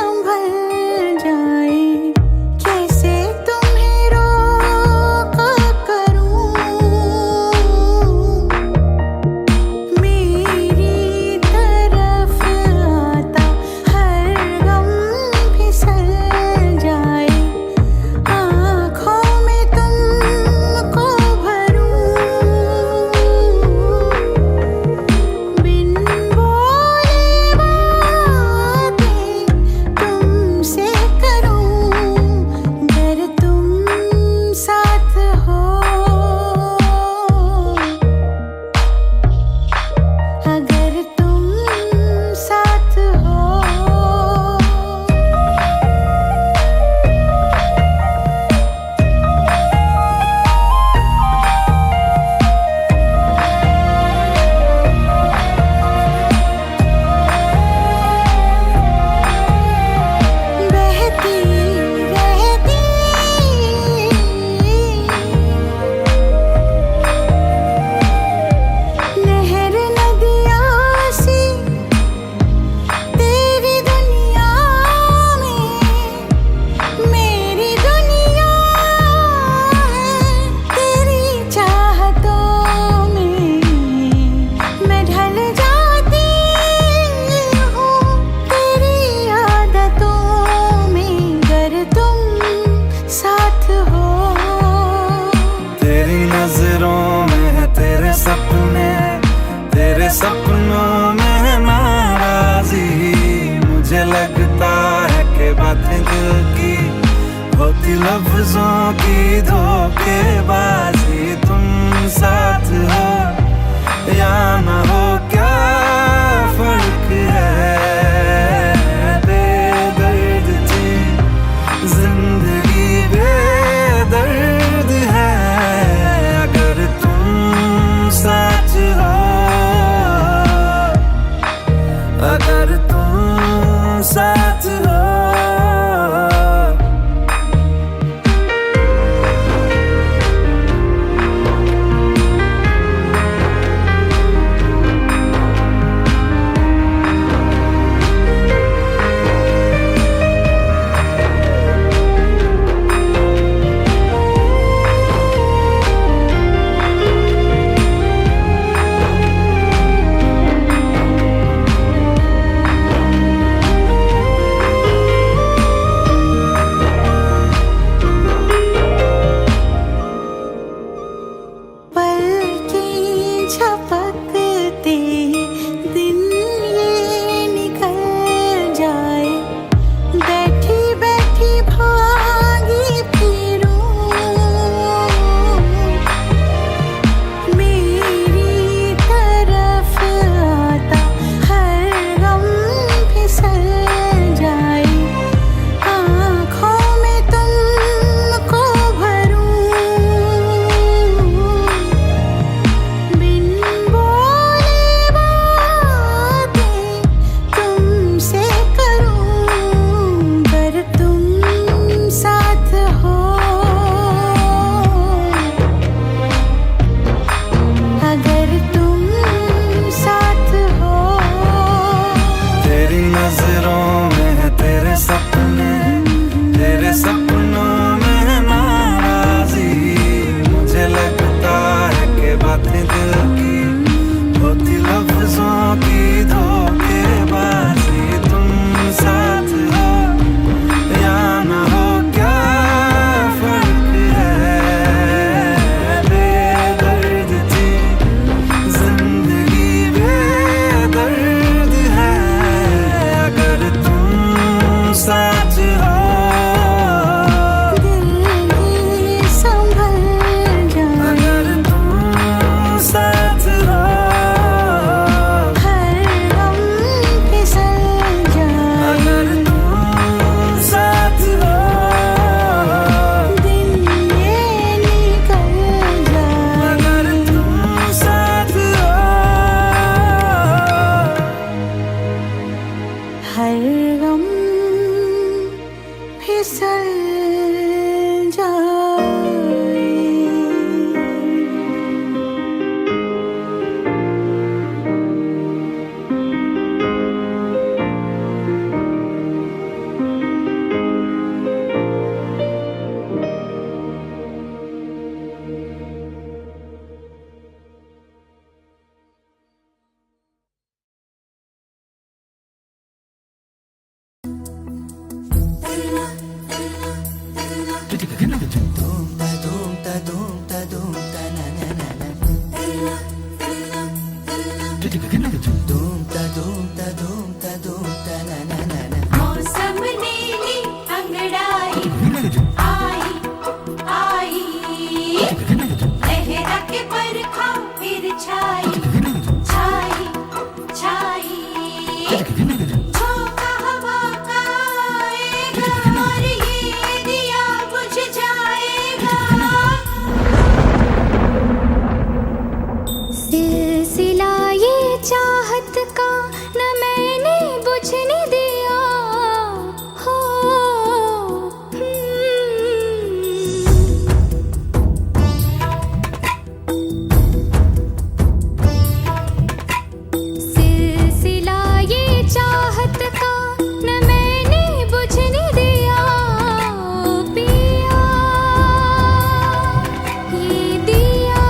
संभल जाए। कैसे तुम्हें रोका करूं, मेरी तरफ आता हर गम फिसल जाए। आँखों में तुमको भरूं, बिन बोले बातें तुमसे करूं, अगर तुम साथ हो, अगर तुम साथ हो। बहती रहती नहर नदियाँ सी तेरी दुनिया में, मेरी दुनिया है तेरी चाहतों में। मैं ढल जाती हूँ तेरी आदतों में, अगर तुम साथ हो। तेरी नजरों में है तेरे सपने, तेरे सपनों में है नाराजी। मुझे लगता है कि बातें दिल की होती लफ्जों की धोखेबाजी। तुम साथ हो या ना हो, क्या फर्क है। बेदर्द थी जिंदगी, बेदर्द है अगर तुम साथ हो, अगर तुम साथ हो। पल की झपकते दिन ये निकल जाए। बैठी बैठी भागी फिरूं, मेरी तरफ आता हर गम फिसल जाए। आँखों में तुमको भरूं, बिन बोले बातें तुमसे करूं, अगर तुम साथ हो, अगर तुम साथ हो। तेरी नजरों में है तेरे सपने, तेरे सपनों में है नाराजी। मुझे लगता है कि बातें दिल की होती लफ्जों की धोखेबाजी। तुम साथ हो या ना हो, क्या फर्क है। बेदर्द थी जिंदगी, बेदर्द है अगर तुम साथ हो, दिल ही संभल जाए। अगर तुम साथ हो, हर गम फिसल जाए। अगर तुम साथ हो, दिन ये निकल जाए। अगर तुम साथ हो। हर गम फिसल जाए। मौसम नीली अंगड़ाई आई आई लहरा के बरखा फिर छाई छाई छाई झोंका हवा का आएगा और ये दिया बुझ जाएगा सिलसिला ये चाहत का न मैंने बुझने दिया हो सिलसिला ये चाहत का न मैंने बुझने दिया पिया ये दिया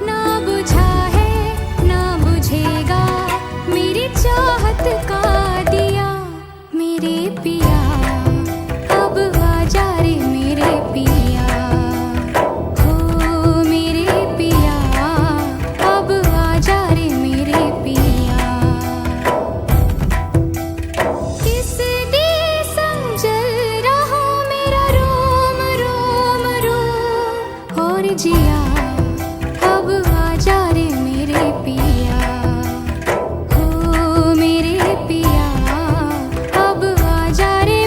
ना बुझा है ना बुझेगा मेरी चाहत का दिया मेरे पिया अब आजा रे मेरे पिया हो मेरे पिया अब आजा रे मेरे पिया किस दे समझल रहा मेरा रोम रोम रोम और जिया अब आजा रे मेरे पिया हो मेरे पिया अब आजा रे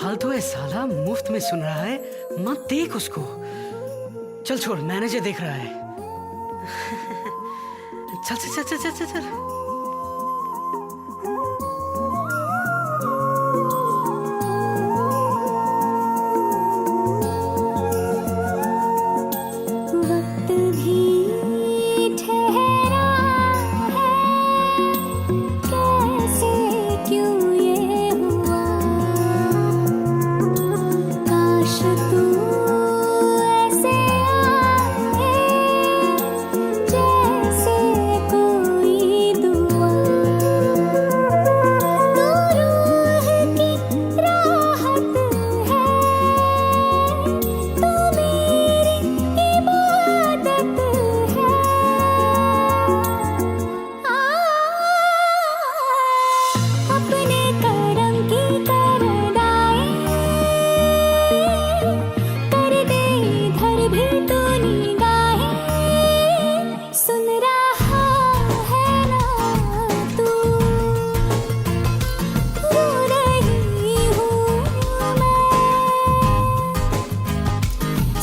फालतू है साला, मुफ्त में सुन रहा है, मत देख उसको। चल छोड़, मैनेजर देख रहा है। चल चल चल चल चल चल। वक्त भी ठहरा है, कैसे क्यों ये हुआ, काश तू ऐसे आए जैसे कोई दुआ, तू रूह की राहत है, तू मेरी इबादत है। अपने करम की करदाई कर दे इधर भी तू निगाहें, सुन रहा है ना तू, रो रही हूँ मैं,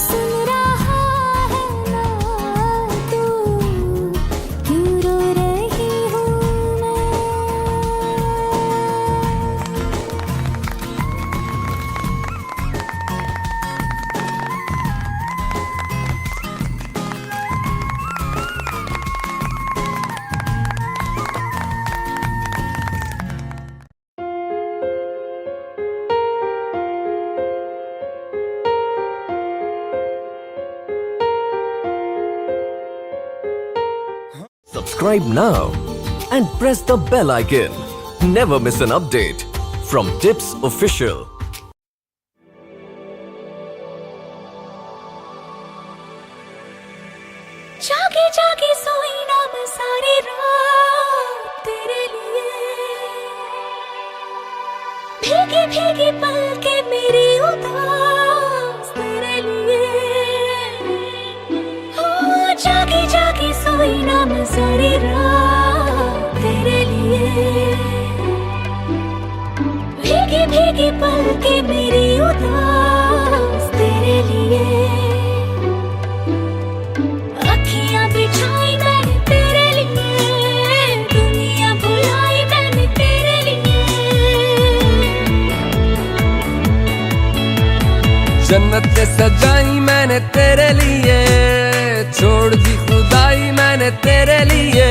सुन रहा है ना तू, क्यों रो रही हूँ मैं। Subscribe now and press the bell icon. Never miss an update from Tips Official. जागे जागे सोई ना मैं सारी रात तेरे लिए, भीगी भीगी पलके मेरी उदास तेरे लिए, हो जागे जागे सोई ना मैं सारी रात तेरे लिए, भीगी भीगी पलके मेरी उदास तेरे लिए, अखियां बिछाई मैंने तेरे लिए, दुनिया भुलाई मैंने तेरे लिए। जन्नत सजाई मैंने तेरे लिए, छोड़ दी खुदाई मैंने तेरे लिए।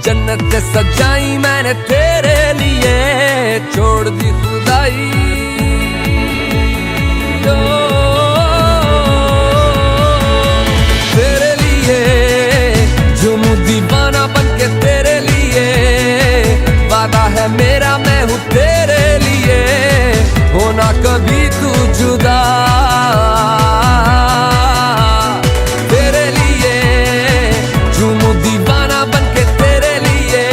जन्नत सजाई मैंने तेरे लिए, छोड़ दी खुदाई। तेरे लिए झूमूं दीवाना बनके तेरे लिए, वादा है मेरा मैं हूँ तेरे लिए, होना कभी तू जुदा। तेरे लिए झूमूं दीवाना बनके तेरे लिए,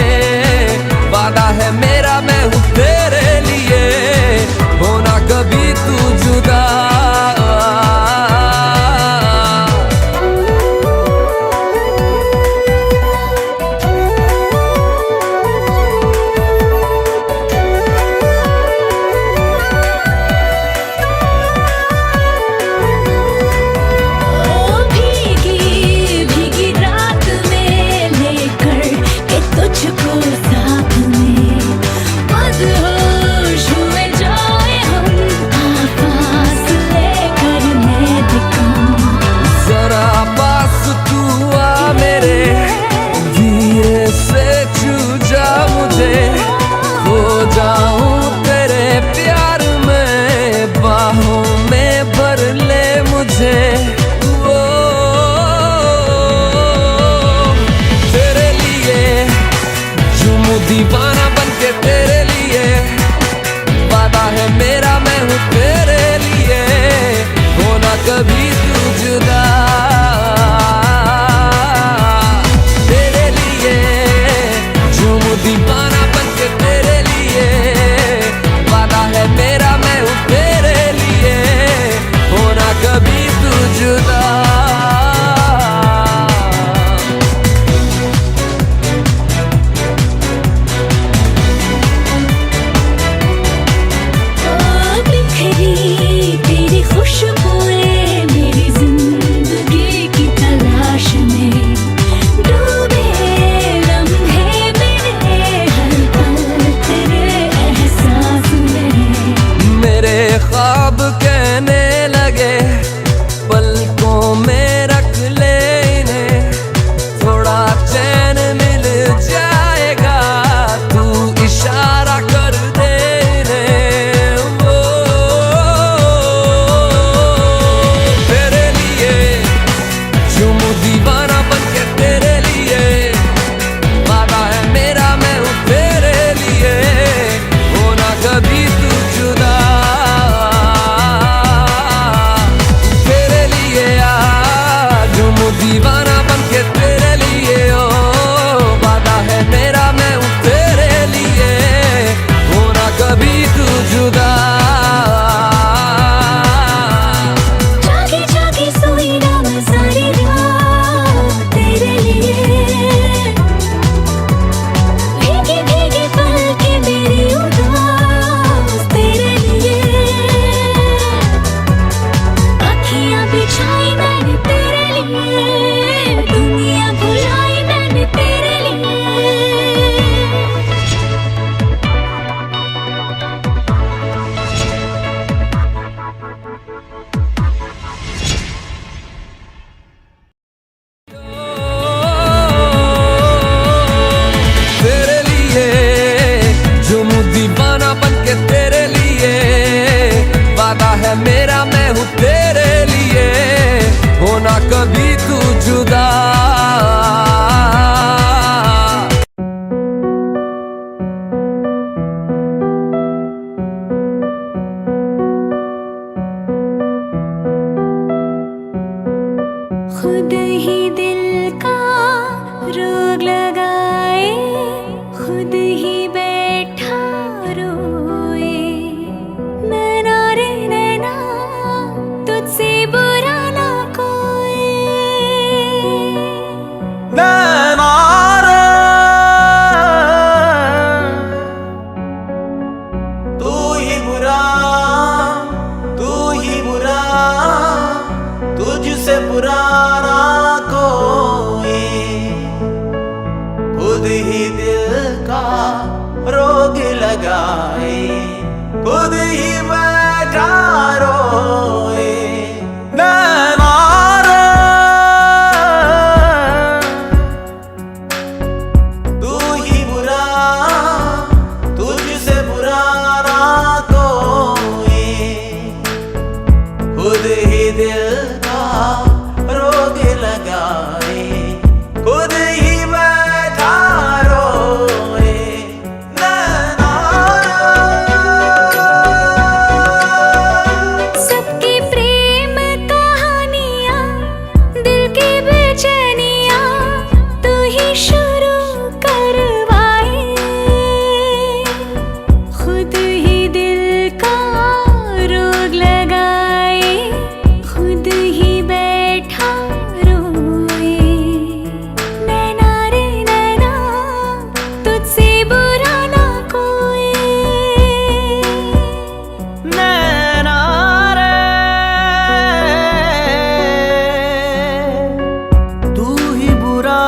वादा है मेरा मैं हूँ तेरे लिए, है मेरा मैं हूँ तेरे लिए, होना कभी तू जुदा। खुद ही दिल का रोग लगाए, खुद ही बैठा रोए। नैना रे नैना तुझसे बुरा ना कोई। नैना रे तू ही बुरा, तू ही बुरा, तुझसे बुरा ना कोई। खुद ही दिल का रोग लगाए, खुद ही बैठा रोए। नैना रे तू ही बुरा, तुझसे बुरा ना कोई। खुद ही दिल का रोग लगाए, खुद ही बैठा रोए। नैना सबकी प्रेम कहानियाँ, दिल की बेचैनियाँ तू ही शुरू करवाए। खुद ही दिल का रोग लगाए, खुद ही बैठा रोए। नैना रे नैना तुझसे बुरा ना कोई। नैना रे तू ही बुरा,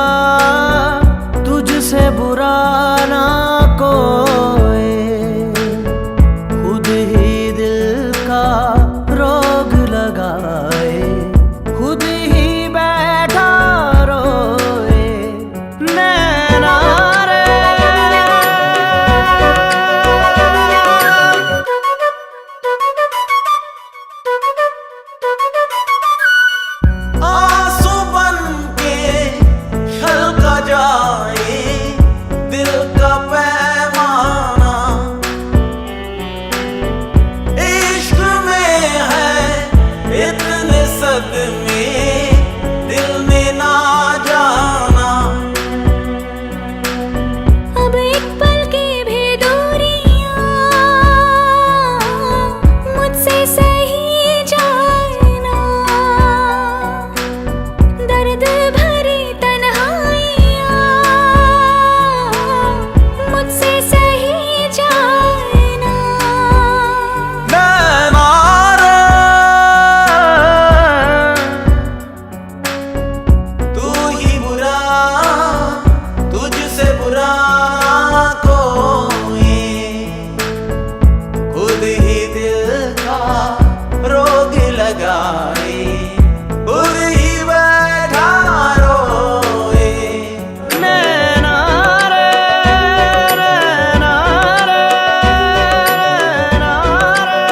तुझसे बुरा ना कोई। खुद ही दिल का रोग लगाए, खुद ही बैठा रोए। नैना रे आंसू बन के छलका जाए दिल का पैमाना। इश्क में है इतने सदमे, दिल ने ना जाना। अब एक पल की भी दूरियां मुझसे सही जाना। दर्द भरी तन्हाइयां मुझसे सही जाना। नैना रे तू ही बुरा, तुझसे बुरा कोई। खुद ही दिल का रोग लगाए, खुद ही बैठा रोए। नैना रे नैना रे नैना रे।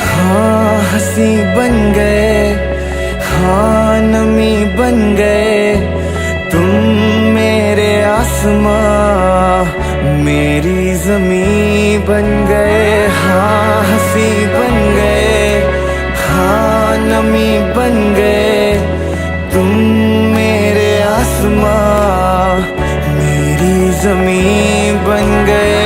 हाँ हंसी बन गए, हाँ नमी बन गए तुम मेरे आसमां, मेरी जमी बन गए। हाँ हंसी बन गए, हाँ नमी बन गए तुम मेरे आसमां, मेरी जमी बन गए।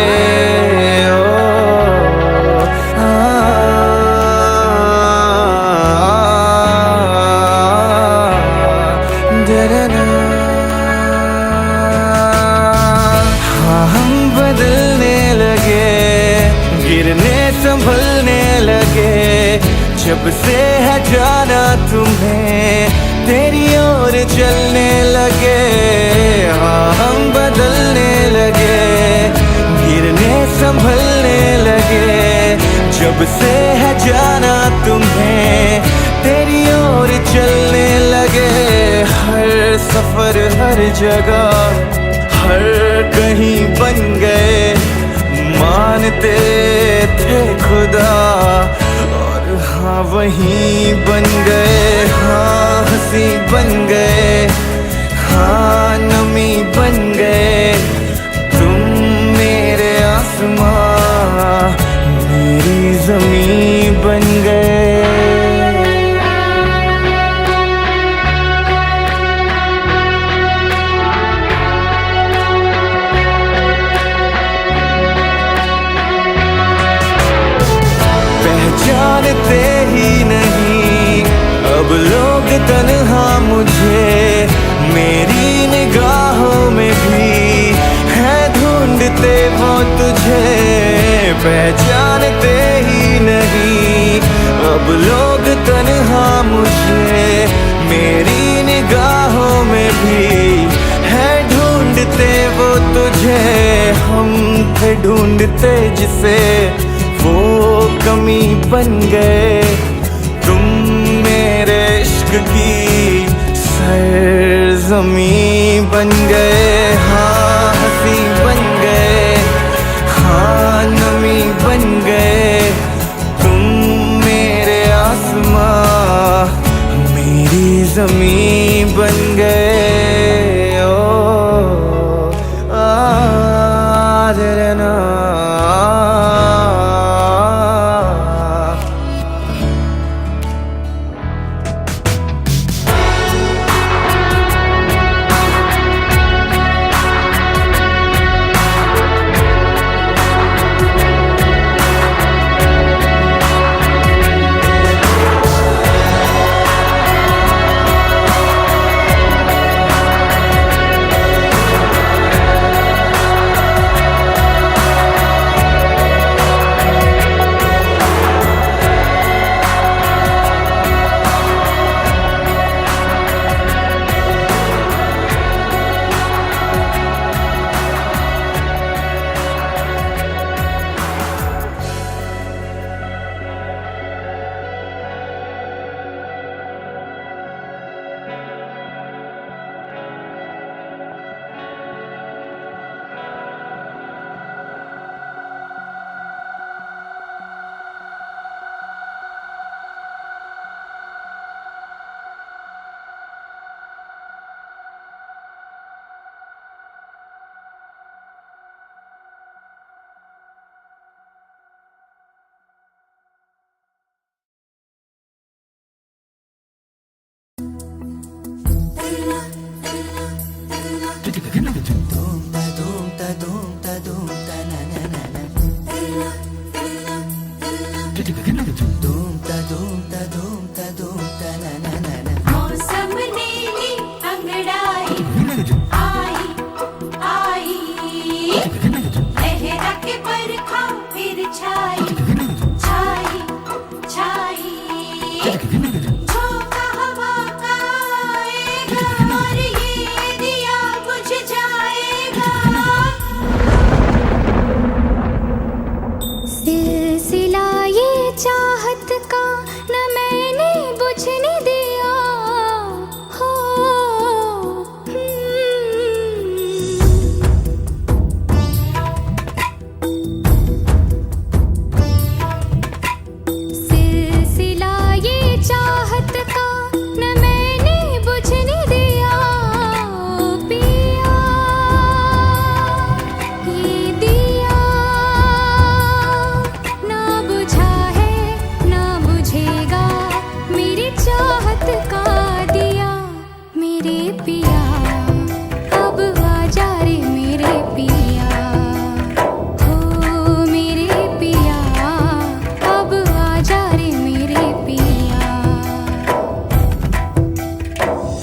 हाँ हम बदलने लगे, गिरने संभलने लगे। जब से है जाना तुम्हें, तेरी ओर चलने लगे। हाँ हम बदलने लगे, गिरने संभलने लगे। जब से है जाना तुम्हें, तेरी ओर चलने लगे। हर सफर हर जगह हर कहीं बन गए, मानते थे खुदा और हाँ वहीं बन गए। हाँ हंसी बन गए, हाँ नमी बन गए। तुम मेरे आसमां, मेरी ज़मीं बन गए। जानते ही नहीं अब लोग तन्हा मुझे, मेरी निगाहों में भी है ढूंढते वो तुझे। पहचानते ही नहीं अब लोग तन्हा मुझे, मेरी निगाहों में भी है ढूंढते वो तुझे। हम थे ढूंढते जिसे, वो कमी बन गए। तुम मेरे इश्क की सरज़मीं बन गए। हाँ हंसी बन गए, हाँ नमी बन गए। तुम मेरे आसमां, मेरी ज़मीं बन गए। ओ ना मौसम नीली अंगड़ाई आई आई, लहरा के बरखा फिर छाई छाई छाई। झोंका हवा का आएगा और ये दिया बुझ जाएगा। सिलसिला ये चाहत का न मैंने बुझने दिया हो। सिलसिला ये चाहत का न मैंने बुझने दिया। पिया ये दिया ना बुझा है ना बुझेगा, मेरी चाहत का दिया। मेरे पिया अब आजा रे मेरे पिया, हो मेरे पिया अब आजा रे मेरे पिया।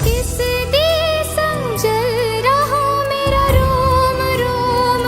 किस दी संग जल रहा मेरा रोम रोम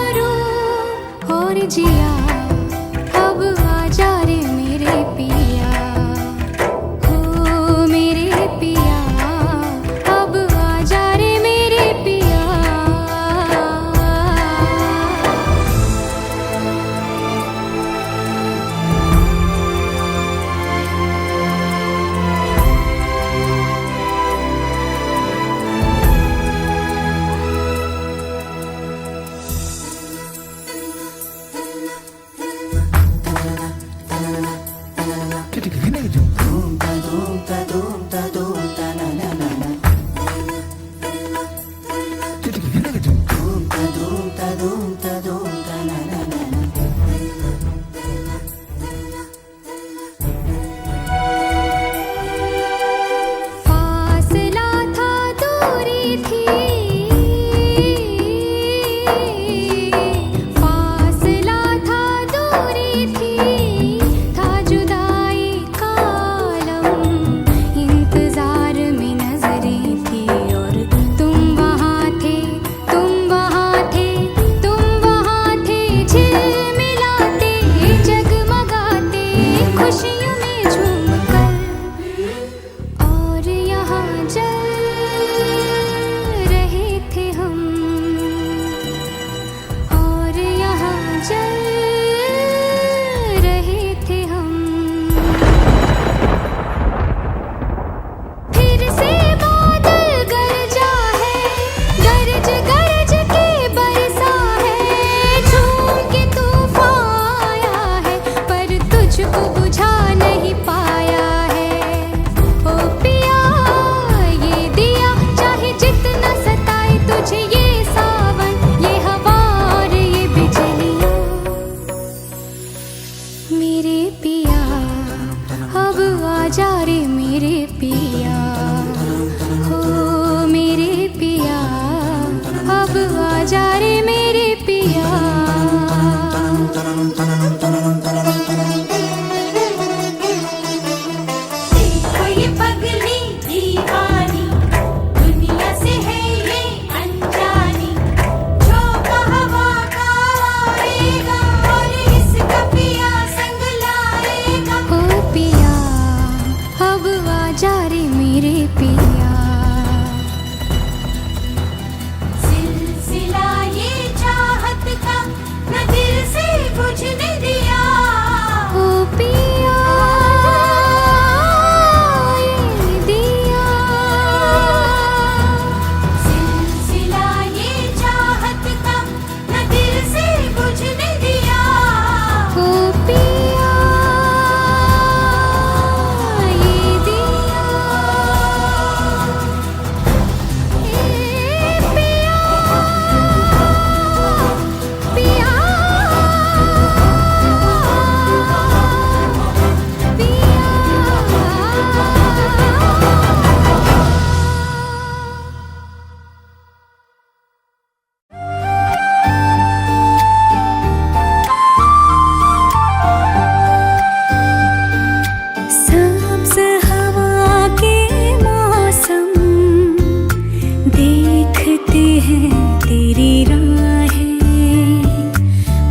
देखते हैं तेरी राहें,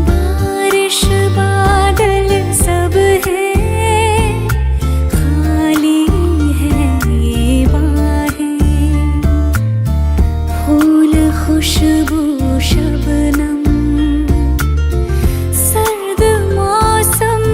बारिश बादल सब है, खाली है ये बाहें, फूल खुशबू शबनम, सर्द मौसम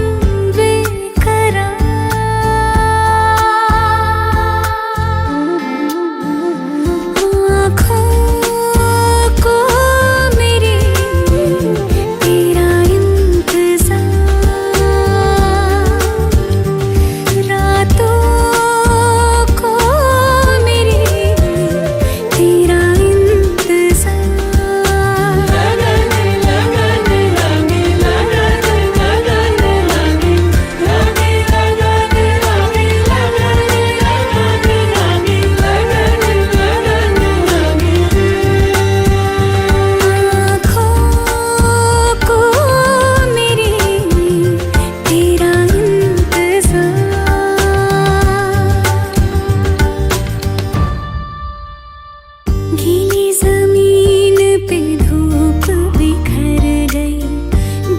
गीली जमीन पे धूप बिखर गई,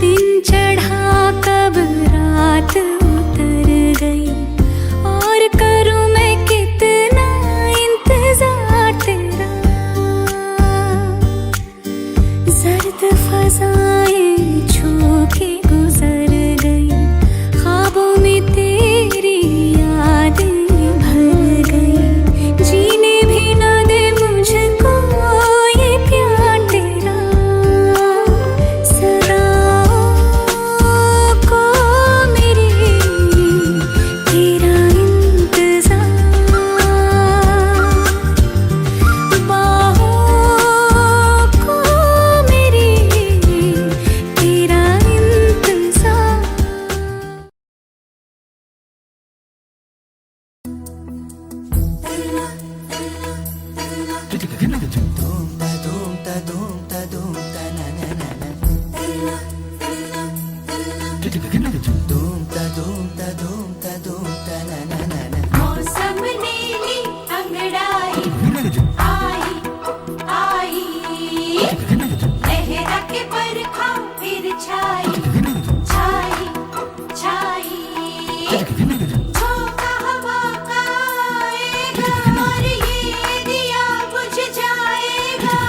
दिन चढ़ा कब रात उतर गई, और करूं मैं कितना इंतजार तेरा, जर्द फजाएं छू के गुजर गई, ख्वाबों में तेरी यादें भर गई, जीने भी ना दे मुझको ये प्यार तेरा, सदाओं को मेरी तेरा इंतजार, बाहों को मेरी तेरा इंतजार। मौसम ने ली अंगड़ाई, आई आई, लहरा के बरखा फिर छाई छाई छाई, झोंका हवा का आएगा और ये दिया बुझ जाएगा।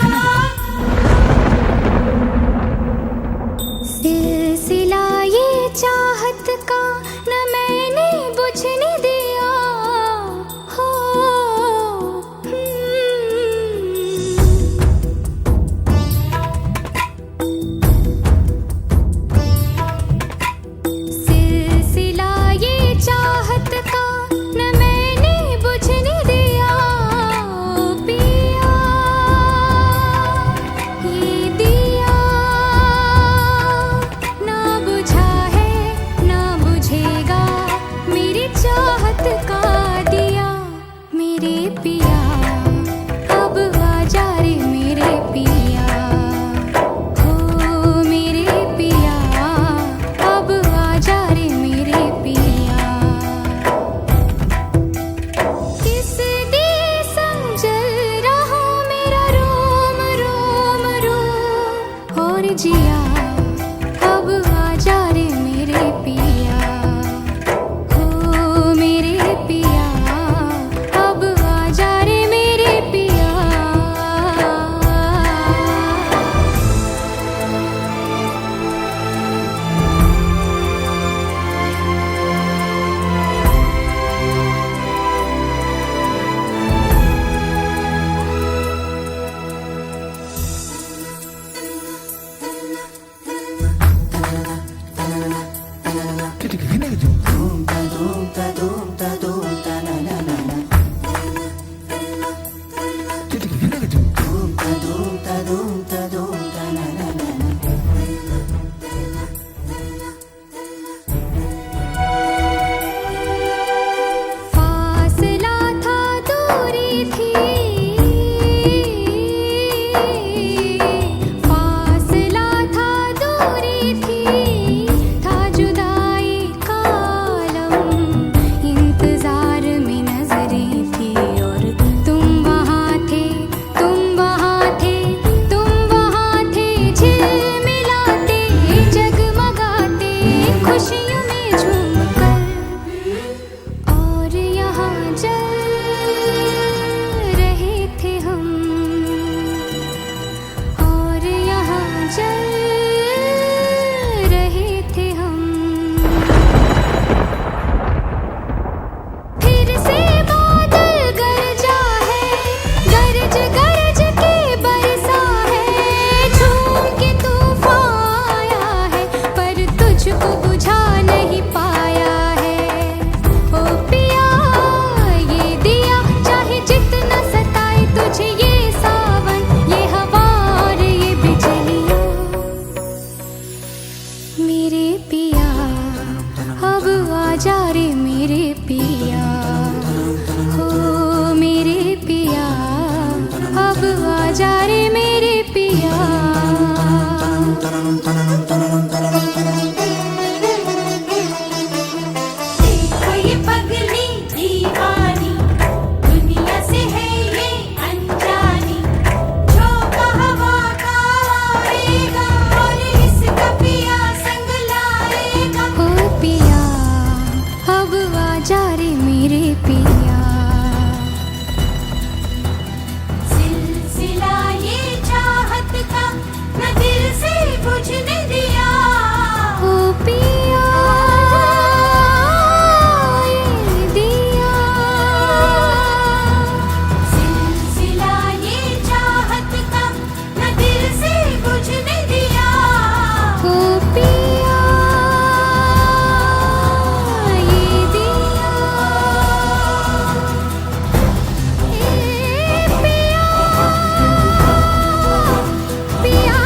सिलसिला ये चाहत का न मैंने बुझने दिया हो, सिलसिला ये चाहत का न मैंने बुझने दिया, पिया ये दिया ना बुझा है ना बुझेगा, मेरी चाहत का दिया मेरे पिया, अब आजा रे मेरे पिया, हो मेरे पिया, अब आजा रे मेरे पिया, किस देश जल रहा मेरा रोम रोम रोम, और जिया अब आजा रे मेरे पिया, हो मेरे पिया, अब आजा रे मेरे पिया। जा रे मेरे पिया। देखो ये पगली दीवानी, दुनिया से है ये अनजानी। झोंका हवा का आएगा और इसका पिया संग लाएगा। ओ पिया अब आ जा रे मेरे पिया। सिलसिला ये चाहत का न दिल से बुझने दिया। ओ पिया ये दिया। सिलसिला ये चाहत का न दिल से बुझने दिया। ओ पिया ये दिया। ए पिया पिया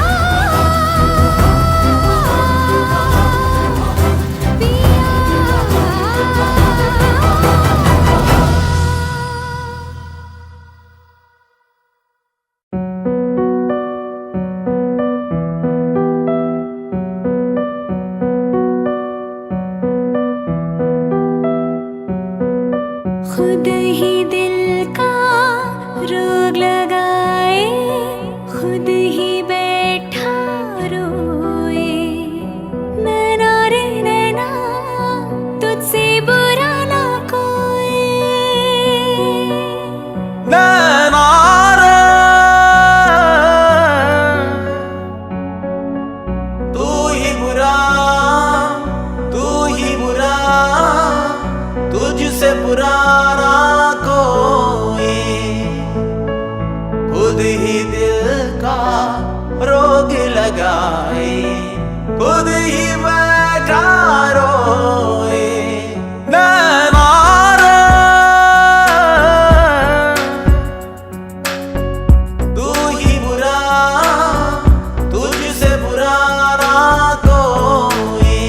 खुद ही दिल का रोग लगाए, खुद ही बैठा रोए। नैना रे नैना तुझसे बुरा ना कोई। नैना रे तू ही बुरा, तू ही बुरा, तुझसे बुरा ना कोई। खुद ही दिल का रोग लगाए, खुद ही बैठा रोए। नैना रे तू ही बुरा, तुझसे बुरा ना कोई।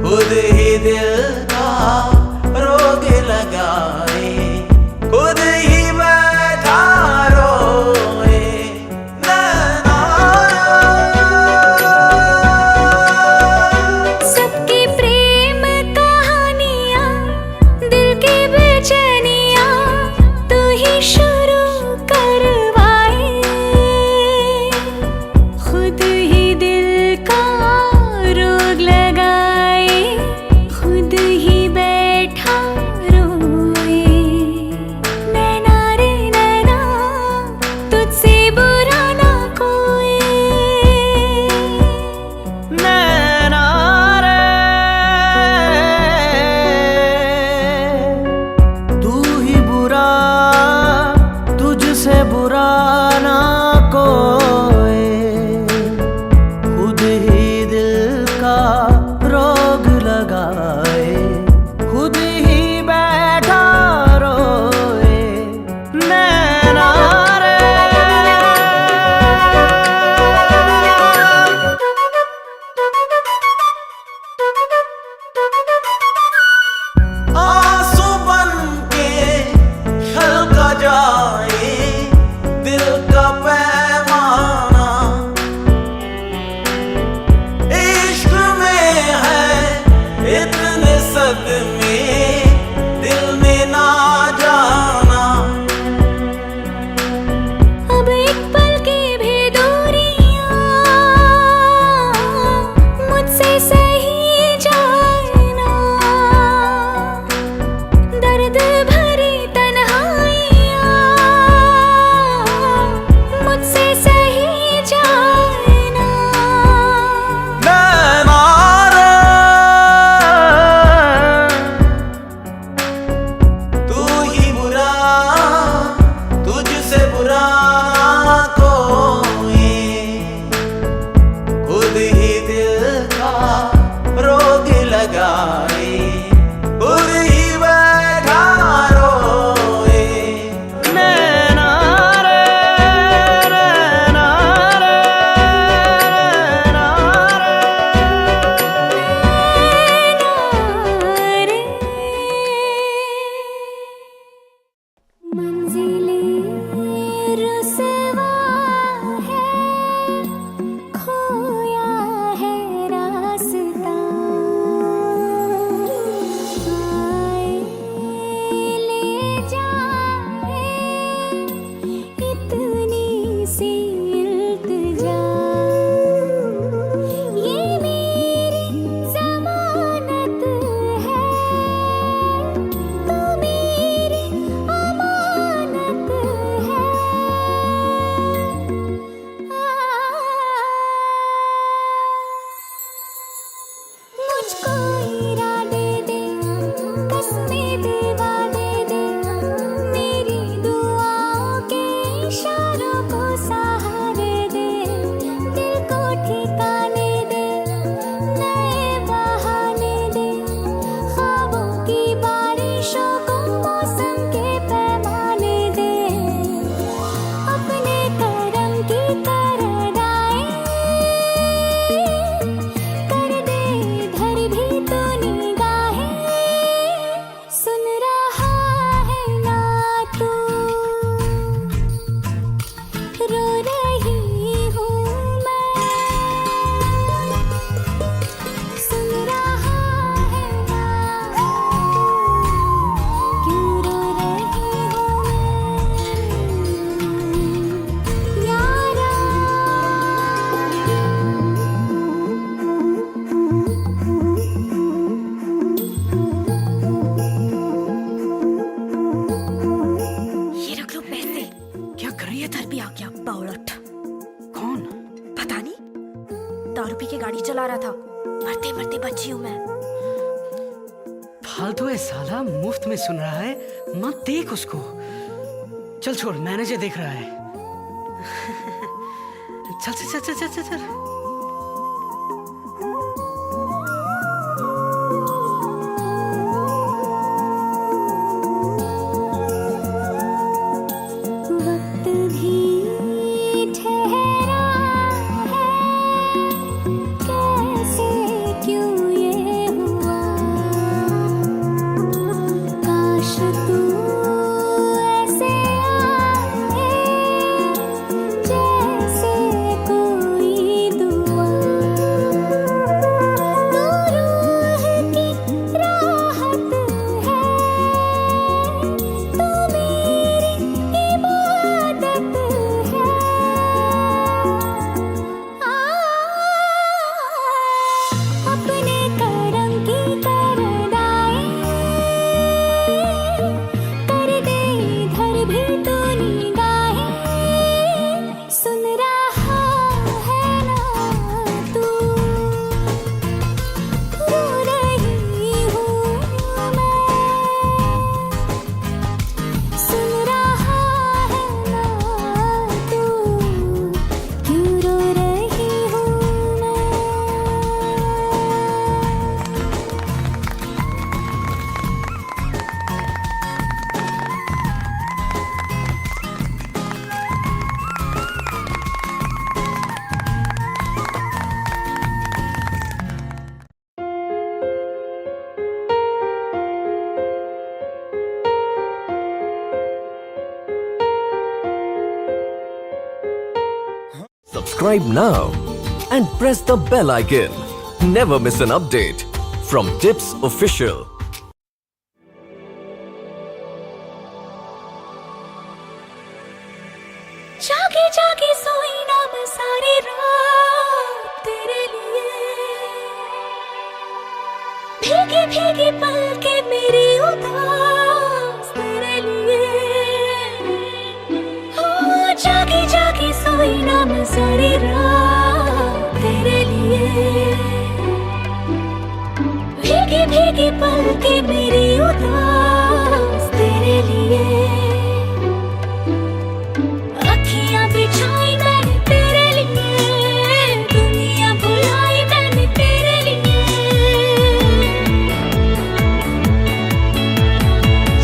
खुद ही दिल का रोग लगाए, खुद ही बैठा रोए। नैना सबकी प्रेम कहानियाँ, दिल की बेचैनियाँ तू ही शुरू करवाए। खुद ही दिल का रोग लगाए, खुद ही बैठा रोए। नैना रे नैना तुझसे बुरा ना कोई। नैना रे तू ही बुरा, तुझसे बुरा ना कोई। खुद ही दिल का रोग लगाए, खुद ही बैठा रोए। नैना रे आंसू बन के छलका जाए दिल गया बावळट। कौन? पता नहीं, दारू पी के गाड़ी चला रहा था। मरते मरते बची हूँ मैं। फालतू है साला, मुफ्त में सुन रहा है, मत देख उसको। चल छोड़, मैनेजर देख रहा है। चल चल चल चल चल चल। वक्त भी ठहरा है, कैसे क्यों ये हुआ। काश तू ऐसे आए जैसे कोई दुआ। तू रूह की राहत है, तू मेरी इबादत है। अपने करम की करदाई कर दे इधर भी तू निगाहें। सुन रहा है ना तू, रो रही हूँ मैं। सुन रहा है ना तू, क्यों रो रही हूँ मैं। Subscribe now and press the bell icon. Never miss an update from Tips Official. जागे जागे सोई ना मैं सारी रात तेरे लिए। भीगी भीगी पलके मेरी उदास तेरे लिए। हो जागे जागे सोई ना मैं सारी रात तेरे लिए। भीगी भीगी पलके मेरी उदास तेरे लिए। अखियां बिछाई मैंने तेरे लिए, दुनिया भुलाई मैंने तेरे लिए।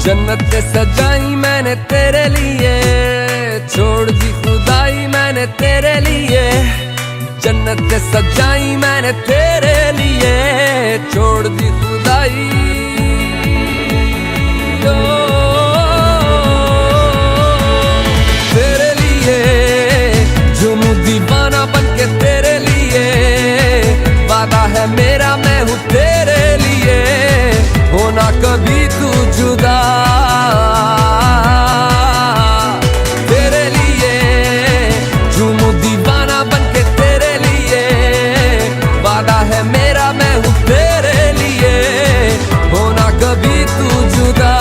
जन्नत सजाई मैंने तेरे लिए, छोड़ दी खुदाई मैंने तेरे लिए। जन्नत सजाई मैंने तेरे लिए, छोड़ दी खुदाई। ओ, तेरे लिए झूमूं दीवाना बनके तेरे लिए। वादा है मेरा मैं हूँ तेरे लिए, होना कभी तू जुदा। तेरे लिए झूमूं दीवाना बनके तेरे लिए। वादा है मेरा मैं हूँ तेरे लिए, होना कभी तू जुदा।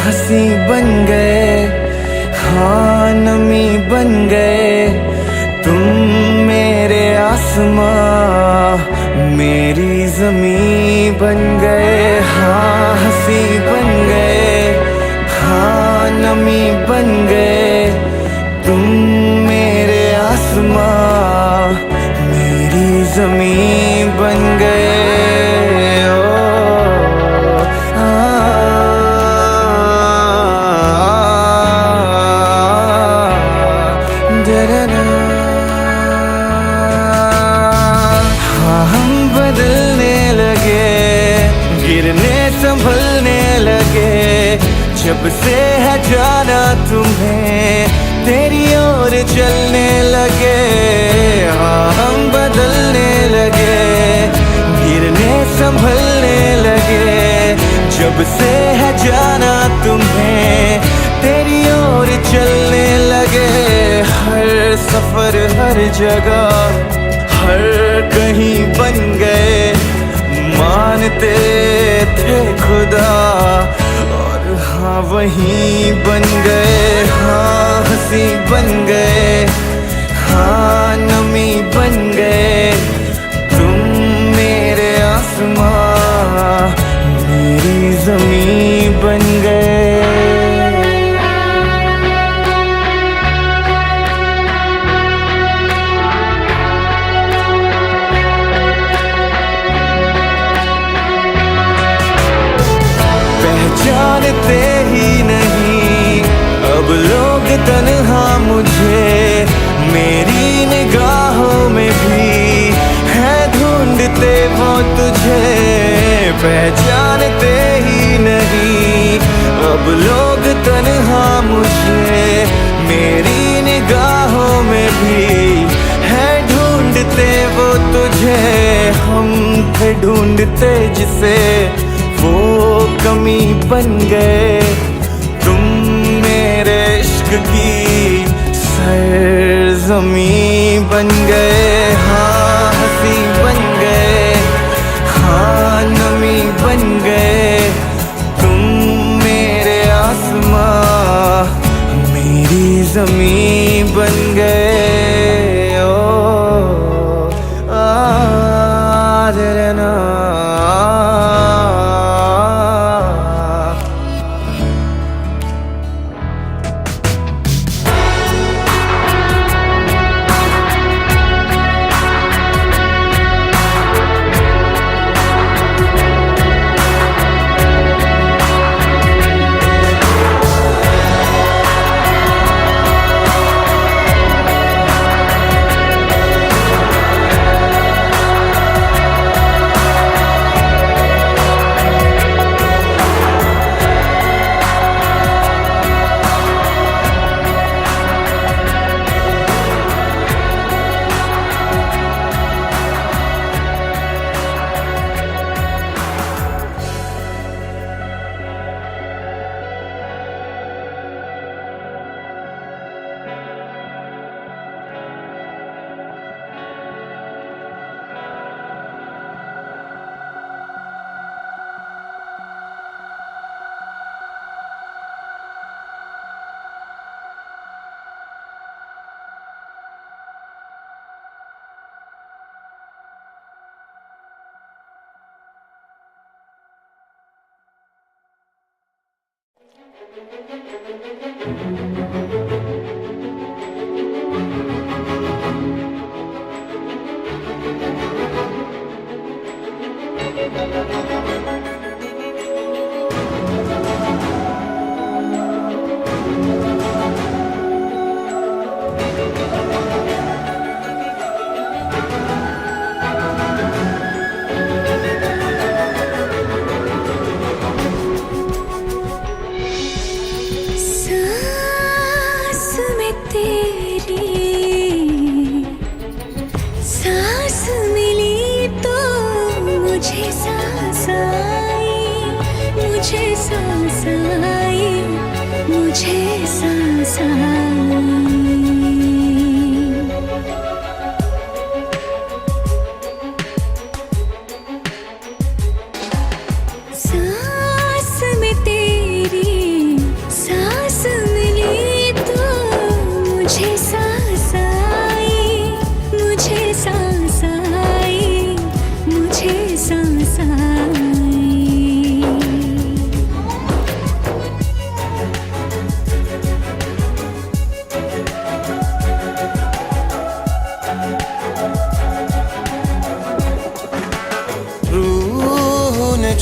हंसी बन गए, हाँ नमी बन गए तुम मेरे आसमां, मेरी ज़मीं बन गए। हाँ हंसी बन गए, हाँ नमी बन गए तुम मेरे आसमां, मेरी ज़मीं बन गए। संभलने लगे जब से है जाना तुम्हें, तेरी ओर चलने लगे। हाँ हम बदलने लगे, गिरने संभलने लगे जब से है जाना तुम्हें, तेरी ओर चलने लगे। हर सफर हर जगह हर कहीं बन गए, मानते थे खुदा और हाँ वहीं बन गए। हाँ हंसी बन गए, हाँ नमी बन गए तुम मेरे आसमां, मेरी ज़मीं बन गए। जानते ही नहीं अब लोग तन्हा मुझे, मेरी निगाहों में भी है ढूंढते वो तुझे। पहचानते ही नहीं अब लोग तन्हा मुझे, मेरी निगाहों में भी है ढूंढते वो तुझे। हम थे ढूंढते जिसे, वो कमी बन गए तुम मेरे इश्क की सरज़मीं बन गए। हाँ हंसी बन गए, हाँ नमी बन गए तुम मेरे आसमां, मेरी ज़मीं बन गए। ओ ना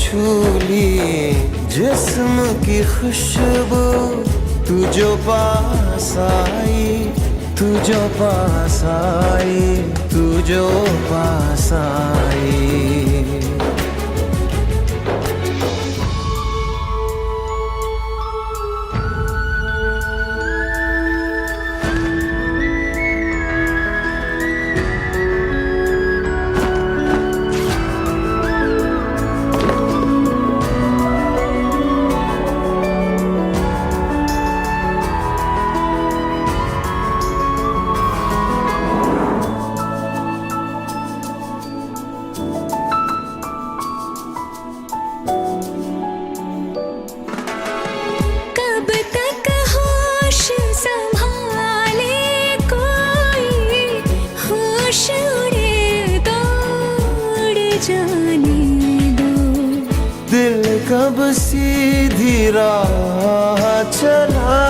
छू ली जिस्म की खुशबू, तू जो पास आई, तू जो पास आई, तू जो पास आई। कब तक होश संभाले कोई, होश उड़े दौड़ जाने दो। दिल कब सीधी राह चला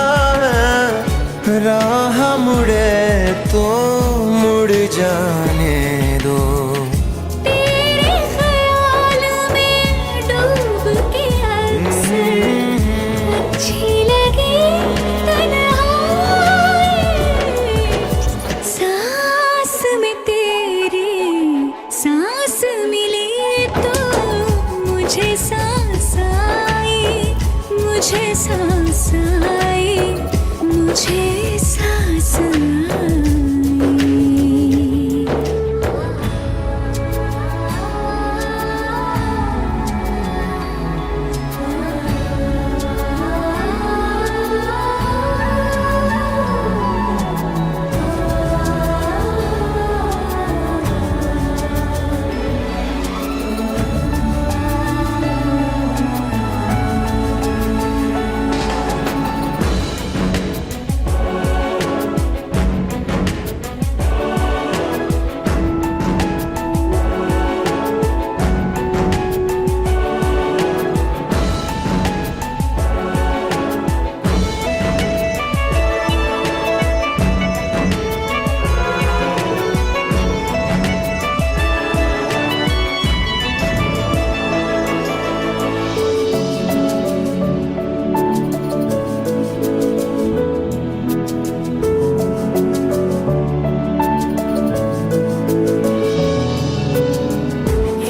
है, राह मुड़े तो मुड़ जाने दो। तेरे ख्याल में डूब के अक्सर अच्छी लगी तन्हाई, सांस में तेरी सांस मिली तो मुझे सांस आई, मुझे सांस आई, मुझे सांस आई।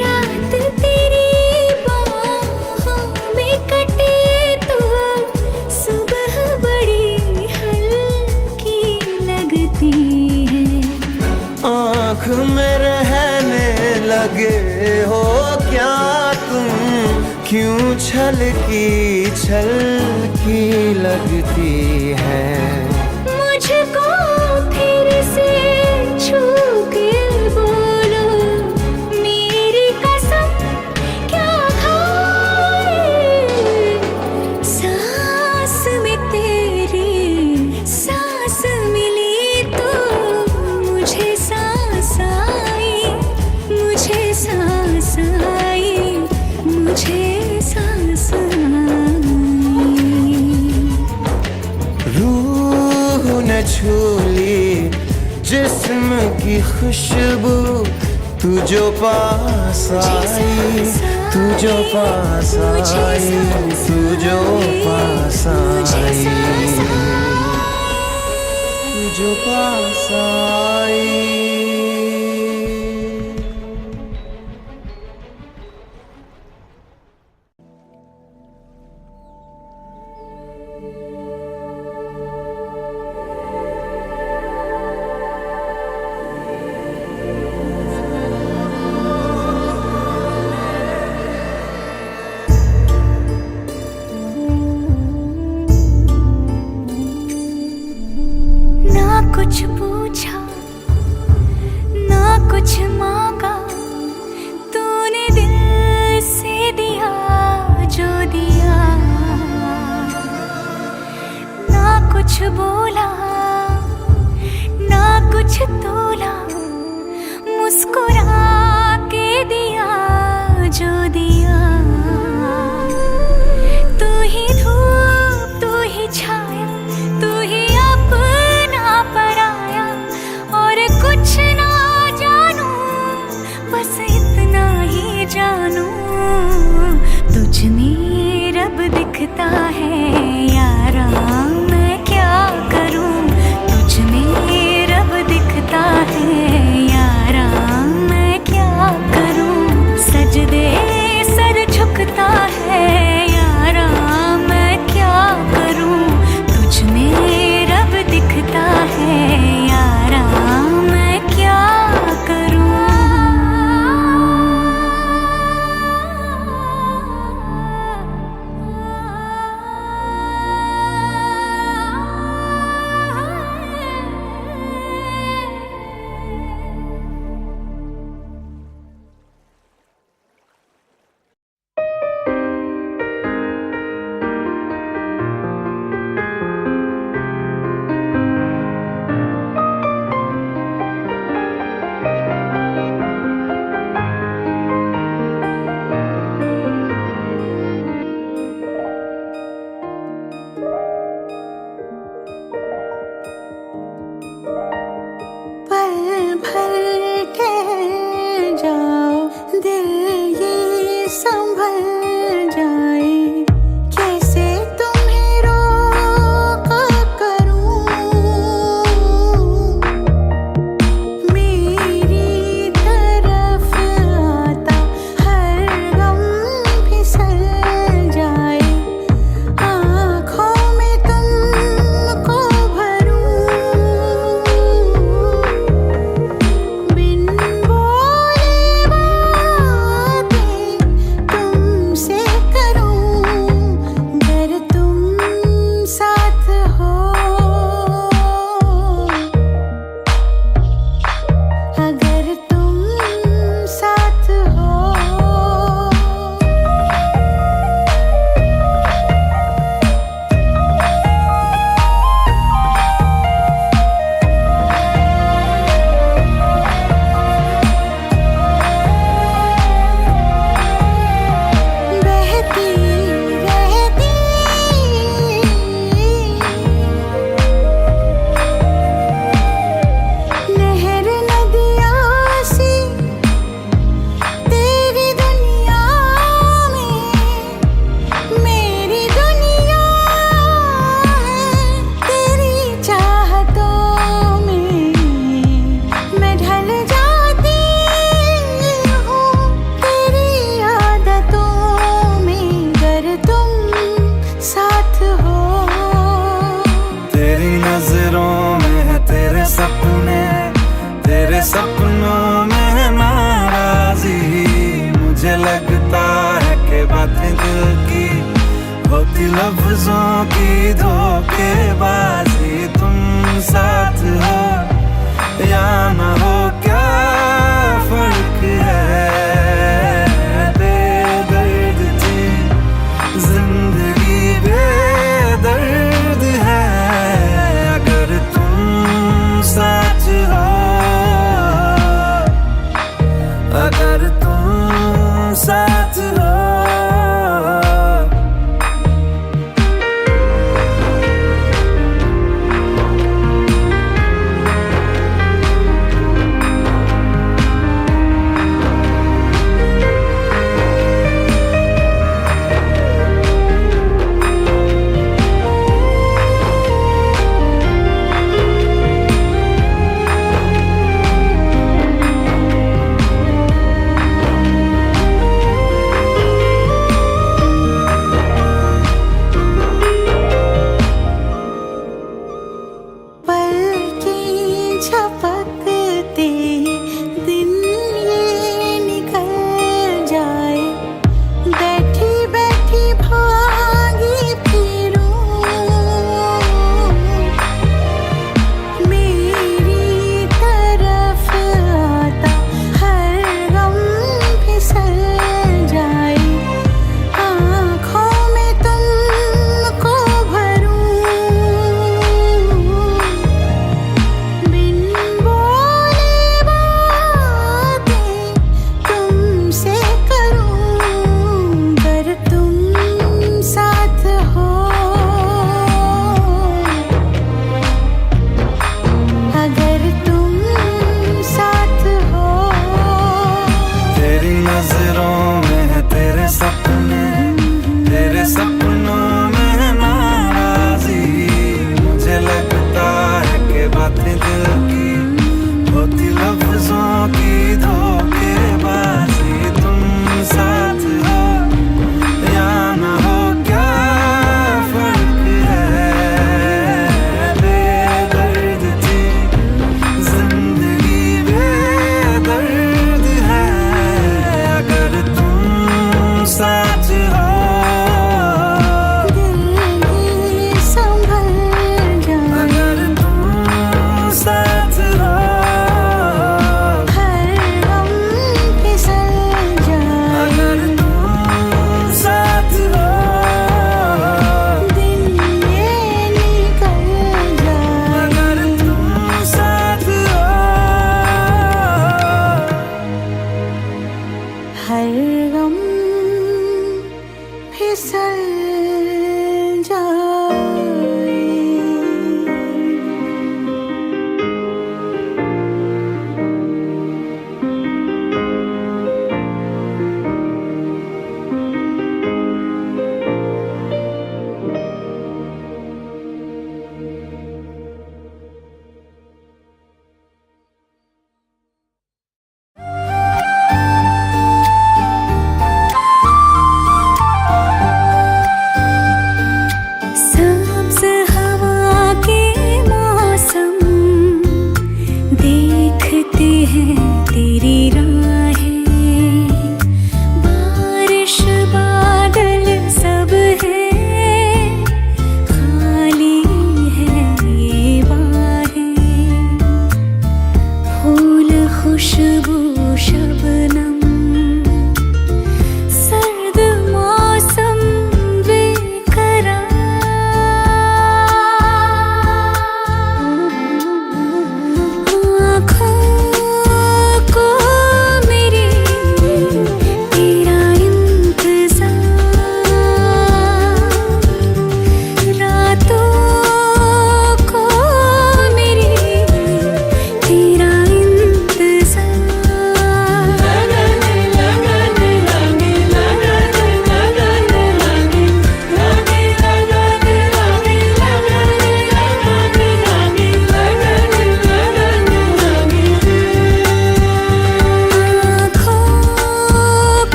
रात तेरी बाहों में कटे तो सुबह बड़ी हल्की लगती है। आँख में रहने लगे हो क्या तुम, क्यों छलकी छलकी लगती है। मुझको फिर से छू के बोलो, मेरी कसम क्या खाए। सांस में तेरी सांस मिली तो मुझे सांस आई, मुझे सांस आई, मुझे सांस आई। रूह न छू ली जिस्म की खुशबू, तू जो पास आई, तू जो पास आई, तू जो पास आई, तू जो पास आई। ना कुछ पूछा ना कुछ मांगा, तूने दिल से दिया जो दिया। ना कुछ बोला ना कुछ तोला, मुस्कुरा के दिया जो दिया। तू ही धूप तू ही छाया, तू ही अपना पराया, और कुछ ना जानू बस इतना ही जानू, होती लफ्जों की धोखेबाजी, तुम साथ हो या ना हो क्या फर्क है। बेदर्द थी जिंदगी, बेदर्द है अगर तुम साथ हो, अगर तुम साथ हो।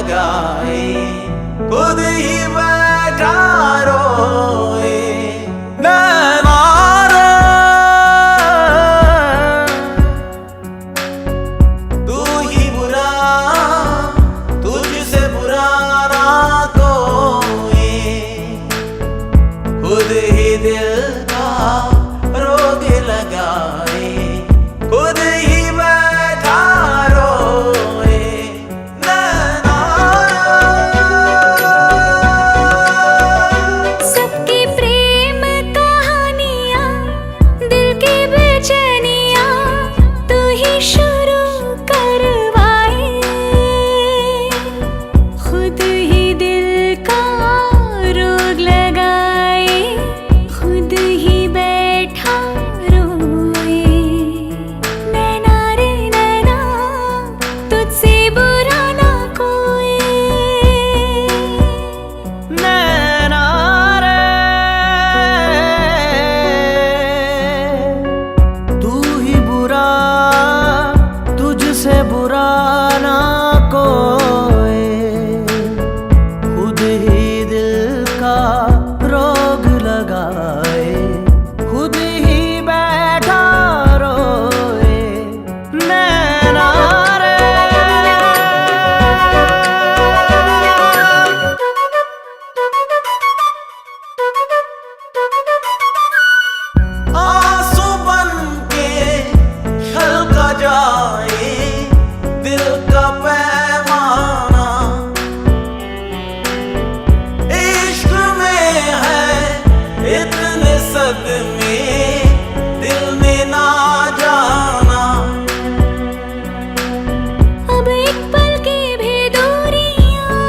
लगाए, खुद ही बैठा रोए। नैना रे, तू ही बुरा, तुझसे बुरा ना कोई, खुद ही दिल का रोग लगाए, खुद ही बैठा रोए। नैना सबकी प्रेम कहानियाँ, दिल की बेचैनियाँ तू ही शुरू करवाए, खुद ही दिल का रोग लगाए, खुद ही बैठा रोए। नैना रे नैना, तुझसे बुरा ना कोई। नैना रे, तू ही बुरा, तुझसे बुरा ना कोई, खुद ही दिल का रोग लगाए, खुद ही बैठा रोए। नैना रे, आंसू बन के छलका जाए दिल का पैमाना, इश्क में है इतने सदमे, दिल ने ना जाना। अब एक पल की भी दूरियां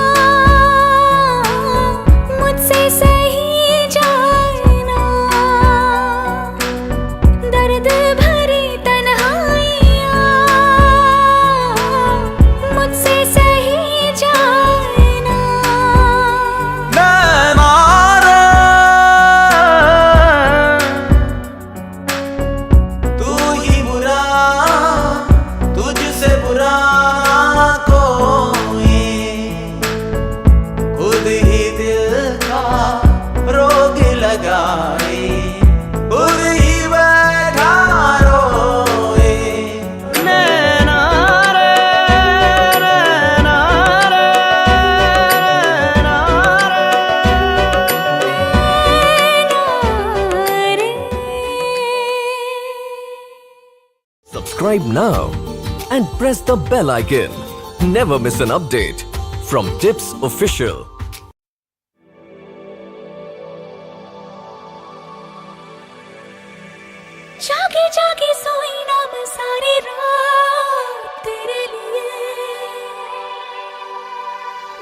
मुझसे सही जाए ना, दर्द भरी तन्हाइयां मुझसे सही जाए ना। नैना रे, तू ही बुरा, तुझसे बुरा कोई, खुद ही दिल का रोग लगाए, खुद ही बैठा रोए। नैना रे, नैना रे, नैना रे। Subscribe now and press the bell icon. Never miss an update from Tips Official. जागे जागे सोई ना मैं सारी रात तेरे लिए,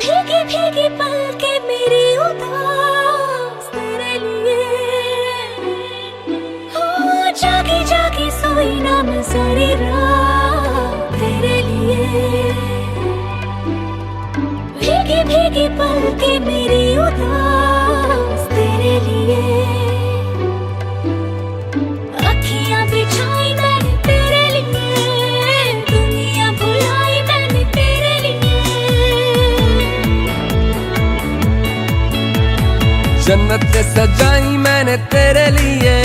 भीगी भीगी पलके मेरी उदास तेरे लिए। ओ जागे जागे सोई ना मैं सारी रात तेरे लिए, भीगी भीगी पलके मेरी उदास तेरे लिए। अखियां बिछाई मैंने तेरे लिए, दुनिया भुलाई मैंने तेरे लिए। जन्नत सजाई मैंने तेरे लिए,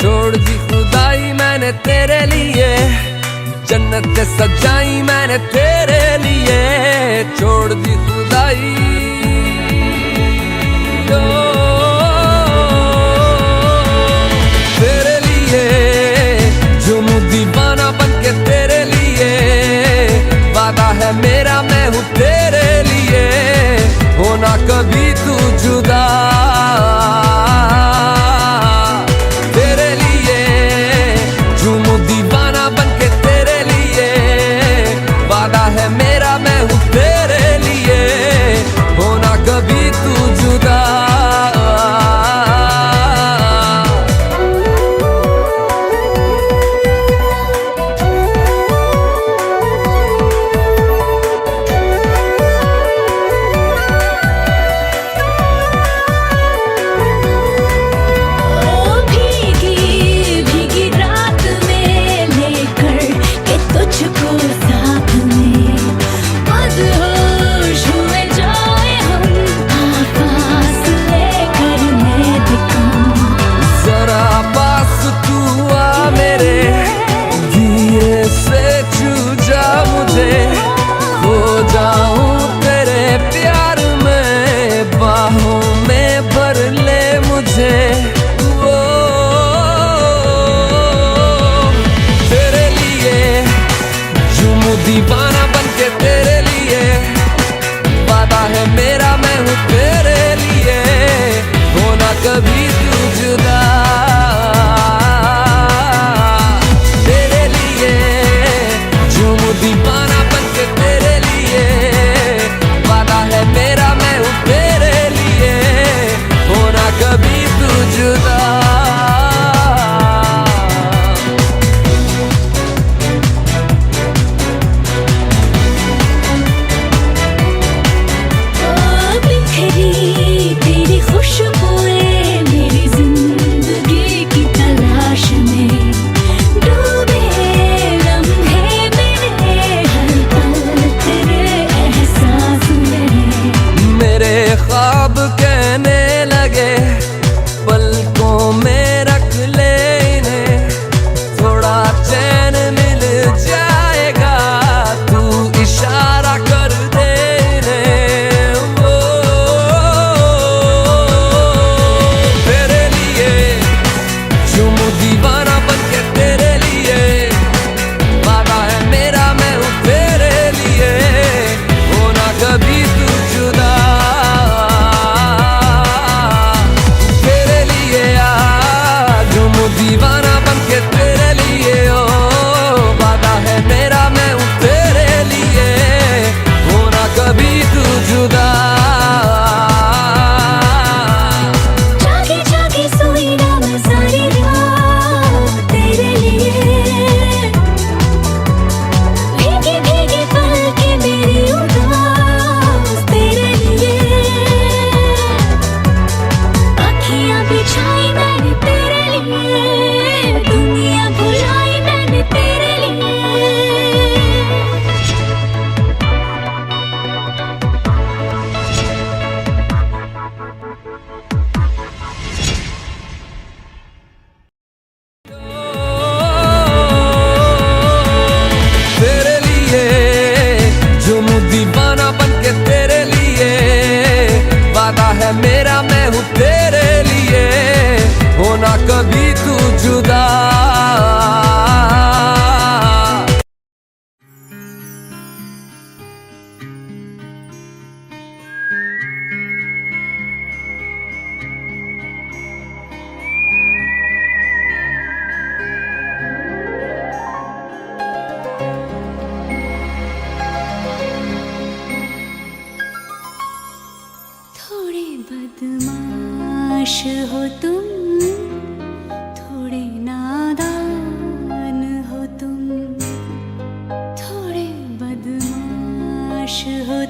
छोड़ दी खुदाई मैंने तेरे लिए। जन्नत सजाई मैंने तेरे लिए, छोड़ दी खुदाई। ओ, तेरे लिए झूमूं दीवाना बन के तेरे लिए, वादा है मेरा मैं हूँ तेरे लिए, होना कभी तू जुदा। तेरे लिए झूमूं दीवाना बन के तेरे लिए, वादा है मेरा मैं हूँ तेरे लिए, होना कभी तू जुदा।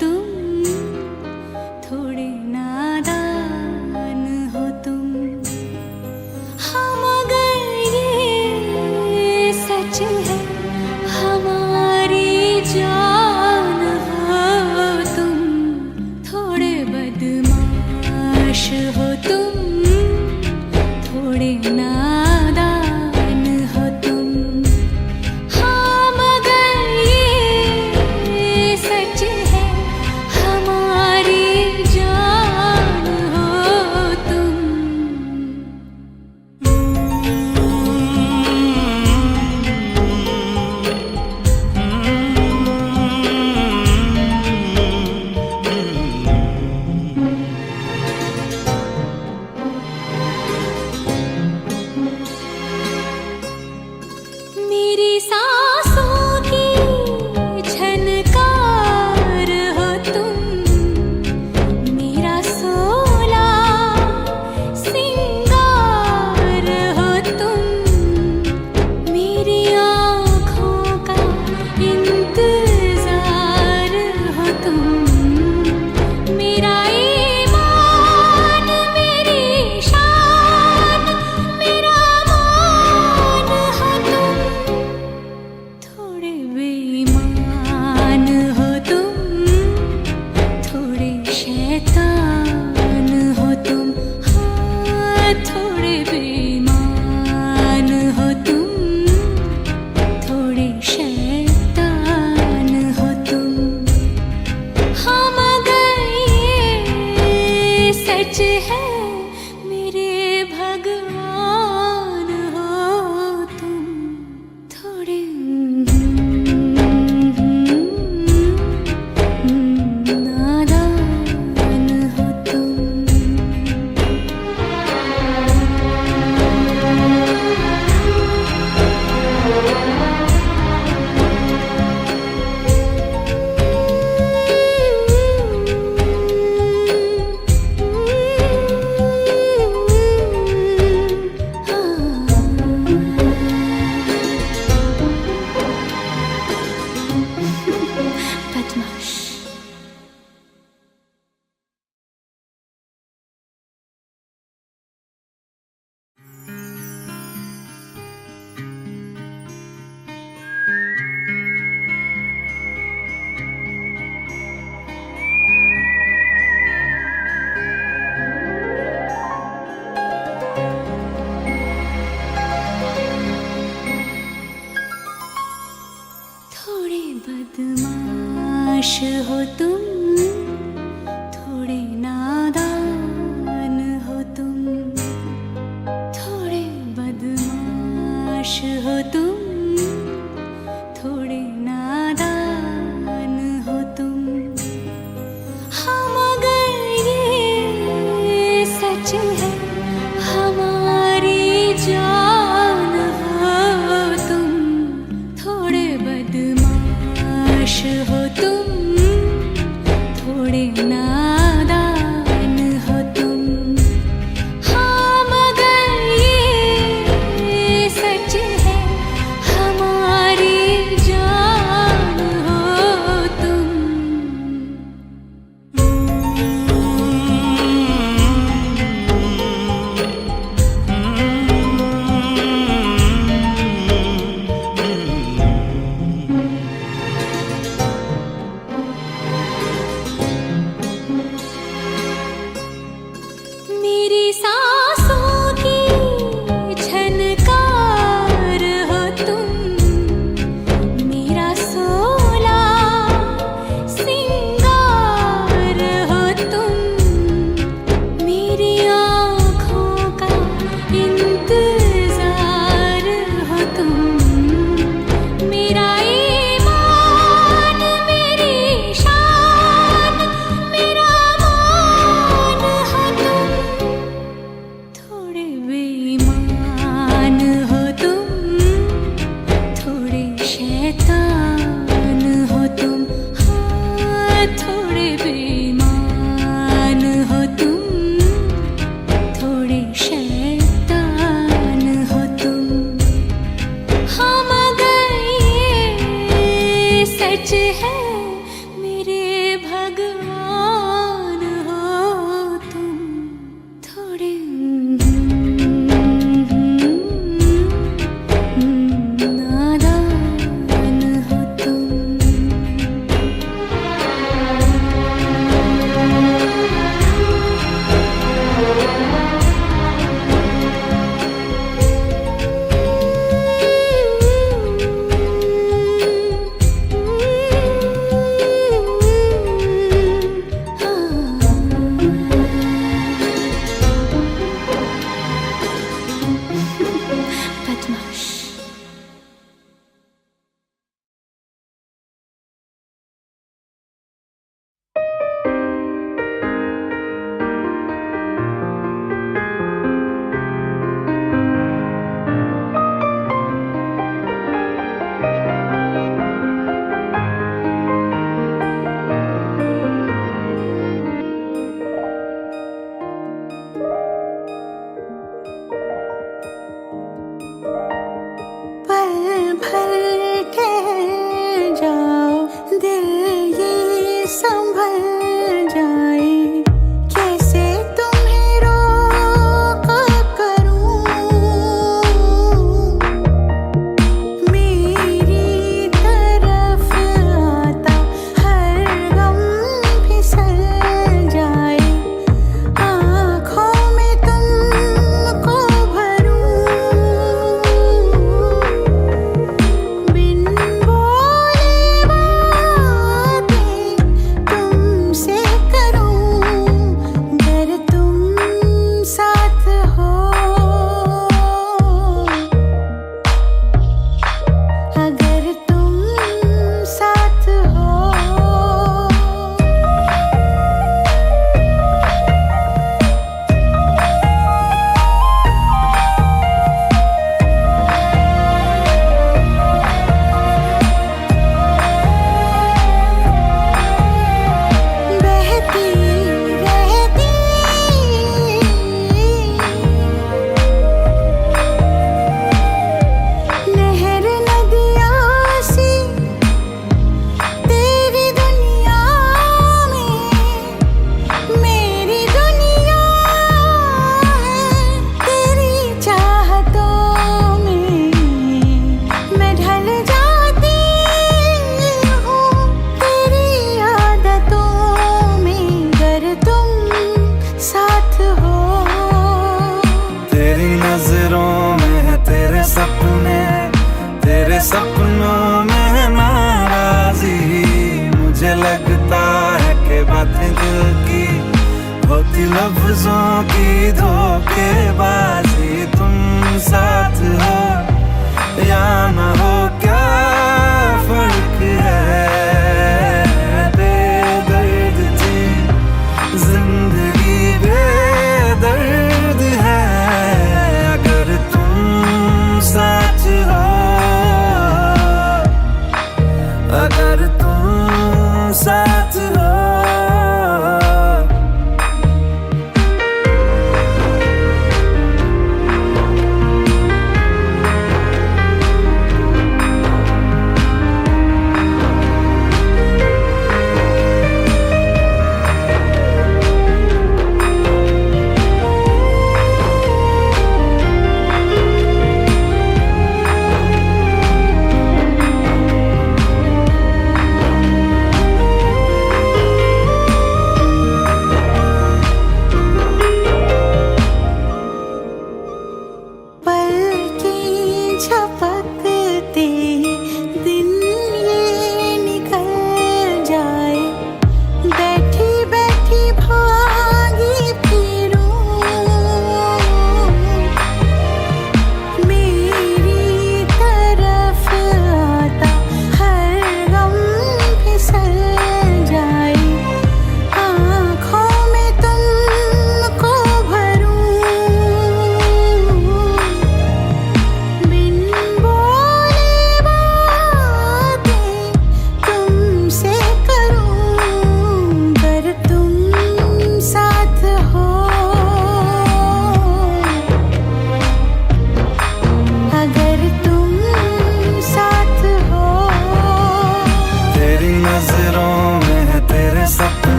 तुम, थोड़े नादान हो तुम। हाँ मगर ये सच है, हमारी जान हो तुम, थोड़े बदमाश हो तुम, थोड़े नादान हो तुम। हाँ मगर ये सच है, हमारी जान हो तुम। मेरी सांसों की झनकार हो तुम, मेरा सोला सिंगार हो तुम, मेरी आँखों का इंतजार हो तुम, मेरा ईमान, मेरी शान, मेरा मान हो तुम, थोड़े बेईमान हो तुम, थोड़े शैतान हो तुम। हाँ थोड़े बेईमान हो तुम, थोड़े शैतान हो तुम। हाँ मगर ये सच है, मेरे भगवान हो तुम, थोड़े नादान हो तुम। बदमाश। थोड़े बदमाश हो तुम, थोड़े नादान हो तुम, थोड़े बदमाश हो तुम, थोड़े नादान हो तुम। हाँ मगर ये सच है, हमारी जान हो तुम, थोड़े बदमाश हो तुम, थोड़े नादान हो तुम। हाँ मगर ये सच है, हमारी जान हो तुम। मेरी सांसों की झनकार हो तुम, मेरा सोला सिंगार हो तुम, मेरी आँखों का इंतजार हो तुम, मेरा ईमान, मेरी शान, मेरा मान हो तुम, थोड़े बेईमान हो तुम, थोड़े शैतान हो तुम। हाँ थोड़े बेईमान हो तुम, थोड़े शैतान हो तुम। हाँ मगर ये सच है, मेरे सपनों में नाराजी, मुझे लगता है कि बातें दिल की होती लफ्जों की धोखेबाजी। तुम साथ हो या ना हो क्या फर्क है, बेदर्द थी जिंदगी बेदर्द है। अगर तुम साथ हो, अगर तुम साथ हो।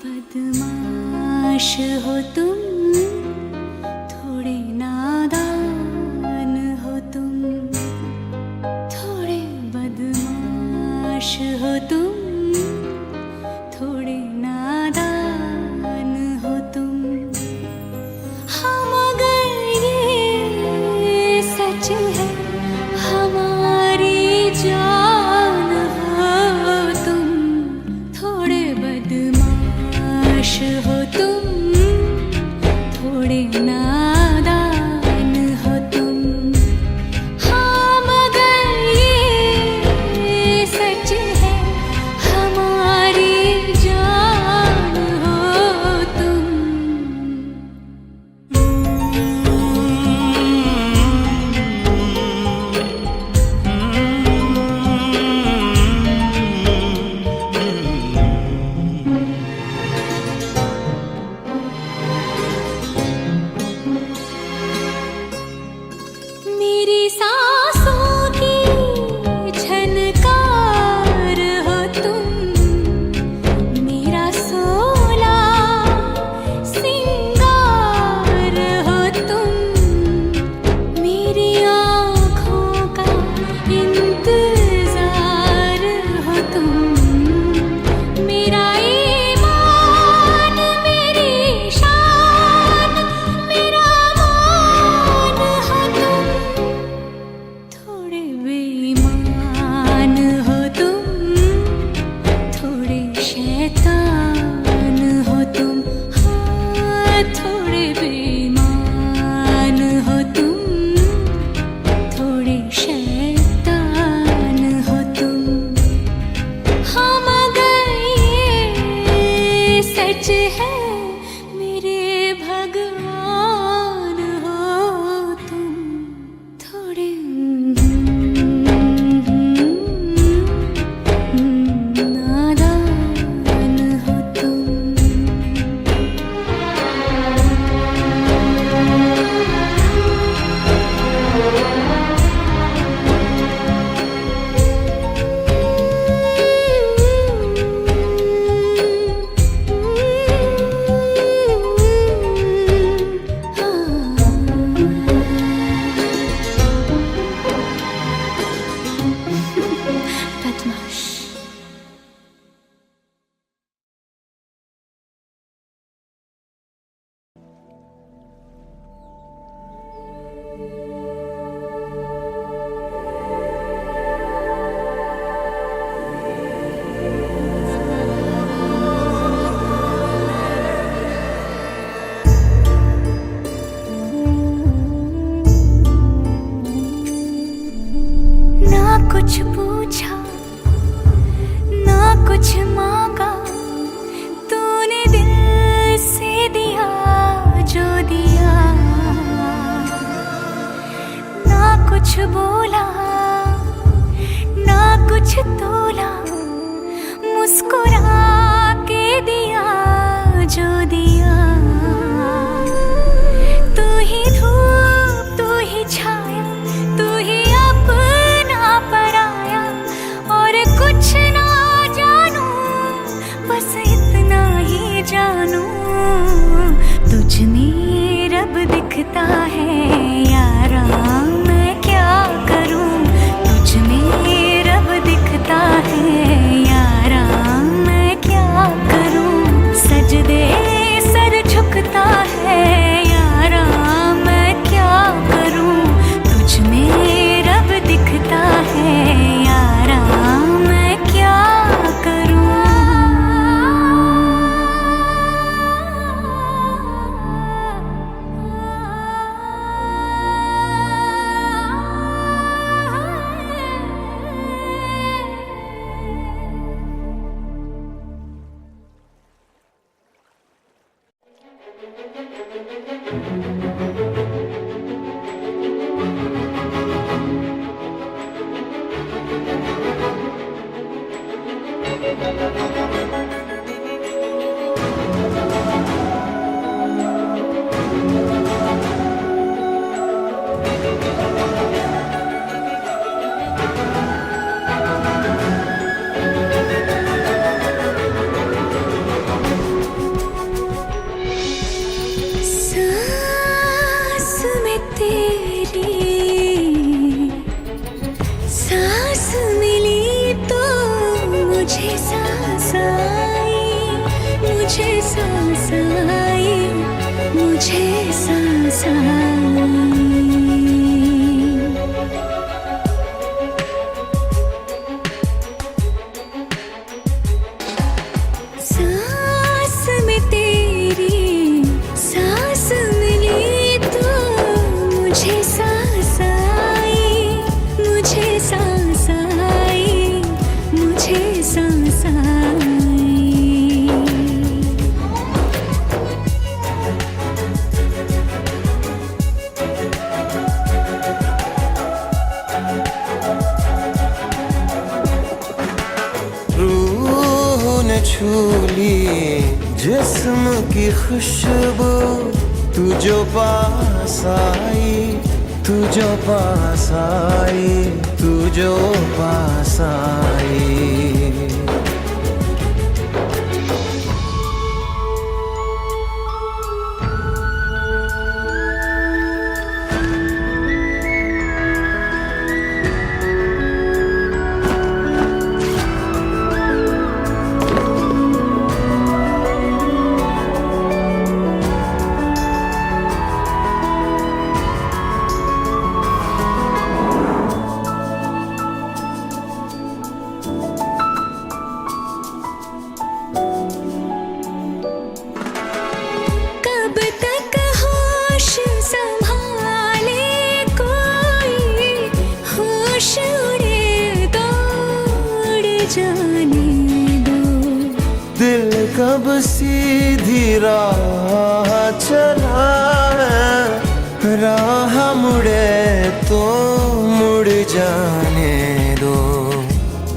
बदमाश हो तुम, थोड़े नादान हो तुम, थोड़े बदमाश हो तुम, थोड़े नादान हो तुम। हम अगर ये सच है हमारी जान हो तुम, थोड़े बदमाश हो तुम, थोड़े नादान हो तुम। हम अगर ये सच है हमारी जान हो तुम। सांसों की झनकार हो तुम, मेरा सोला सिंगार हो तुम, मेरी आँखों का इंतजार हो तुम, मेरा ईमान मेरी शान मेरा मान हो तुम, थोड़े बेईमान हो तुम, थोड़े शैतान हो तुम, हाँ थोड़े बेईमान हो तुम, थोड़े शैतान हो तुम, हाँ मगर ये सच है मेरे भगवान हो तुम, थोड़े नादान हो तुम। बदमाश। ना कुछ पूछा ना कुछ मांगा, तूने दिल से दिया जो दिया, ना कुछ बोला ना कुछ तोला, मुस्कुरा के दिया जो दिया, तू ही धूप तू ही छाया, तू ही अपना पराया, और कुछ ना जानू बस इतना ही जानू, तुझ में रब दिखता है यारा, मैं क्या करूं, तुझ में रब दिखता है यारा, मैं क्या करूं, सजदे सर झुकता है यारा, मैं क्या करूं, तुझ में रब दिखता है यारा, मैं क्या करूं। सांस में तेरी सांस मिली तो मुझे सांस आई, मुझे सांस आई, मुझे सांस आई। सांस में तेरी सांस मिली तो मुझे सांस आई, मुझे सांस आई, मुझे सांस आई। छू ली जिस्म की खुशबू, तू जो पास आई तू जो पास आई, तू जो पास आई। कब तक होश संभाले कोई, होश उड़े तो उड़ जाने दो। दिल कब सीधी राह चला है, राह मुड़े तो मुड़ जाने दो।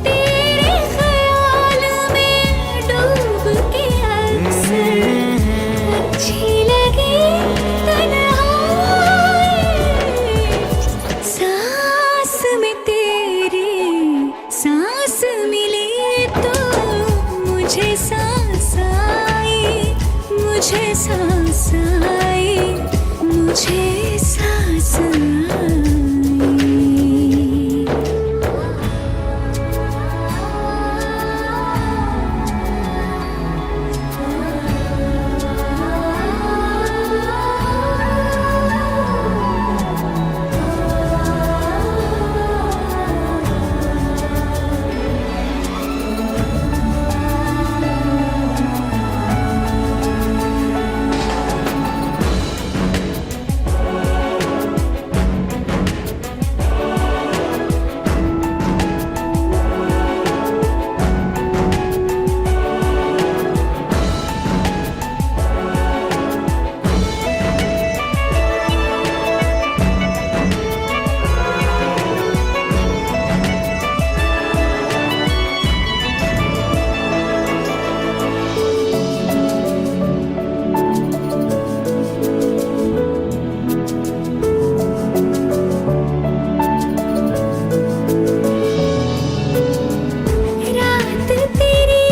तेरे ख्याल में डूब के अक्सर अच्छी लगी तन्हाई। सांस में तेरी सांस मिली तो मुझे सांस आई, मुझे सांस आई, मुझे सांस आई। रात तेरी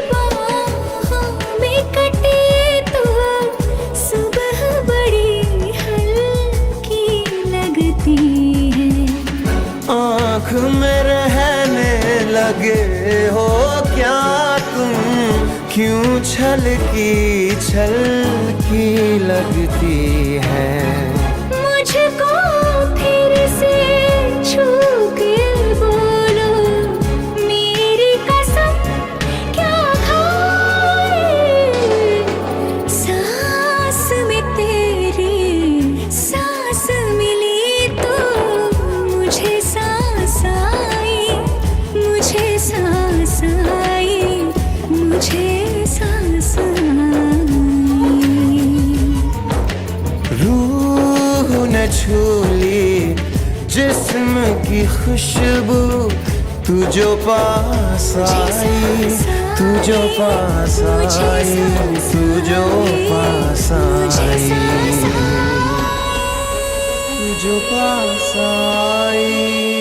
बाहों में कटे तो सुबह बड़ी हल्की लगती है। आँख में रहने लगे हो क्या तुम, क्यों छलकी छलकी लगती है। मुझको फिर से छू के बोलो, मेरी कसम क्या खाए। सांस में तेरी सांस मिली तो मुझे सांस आई, मुझे सांस आई, मुझे सांस आई। रूह न छूली जिस्म की खुशबू, तू जो पास आई, तू जो पास आई, तू जो पास आई, तू जो पास आई।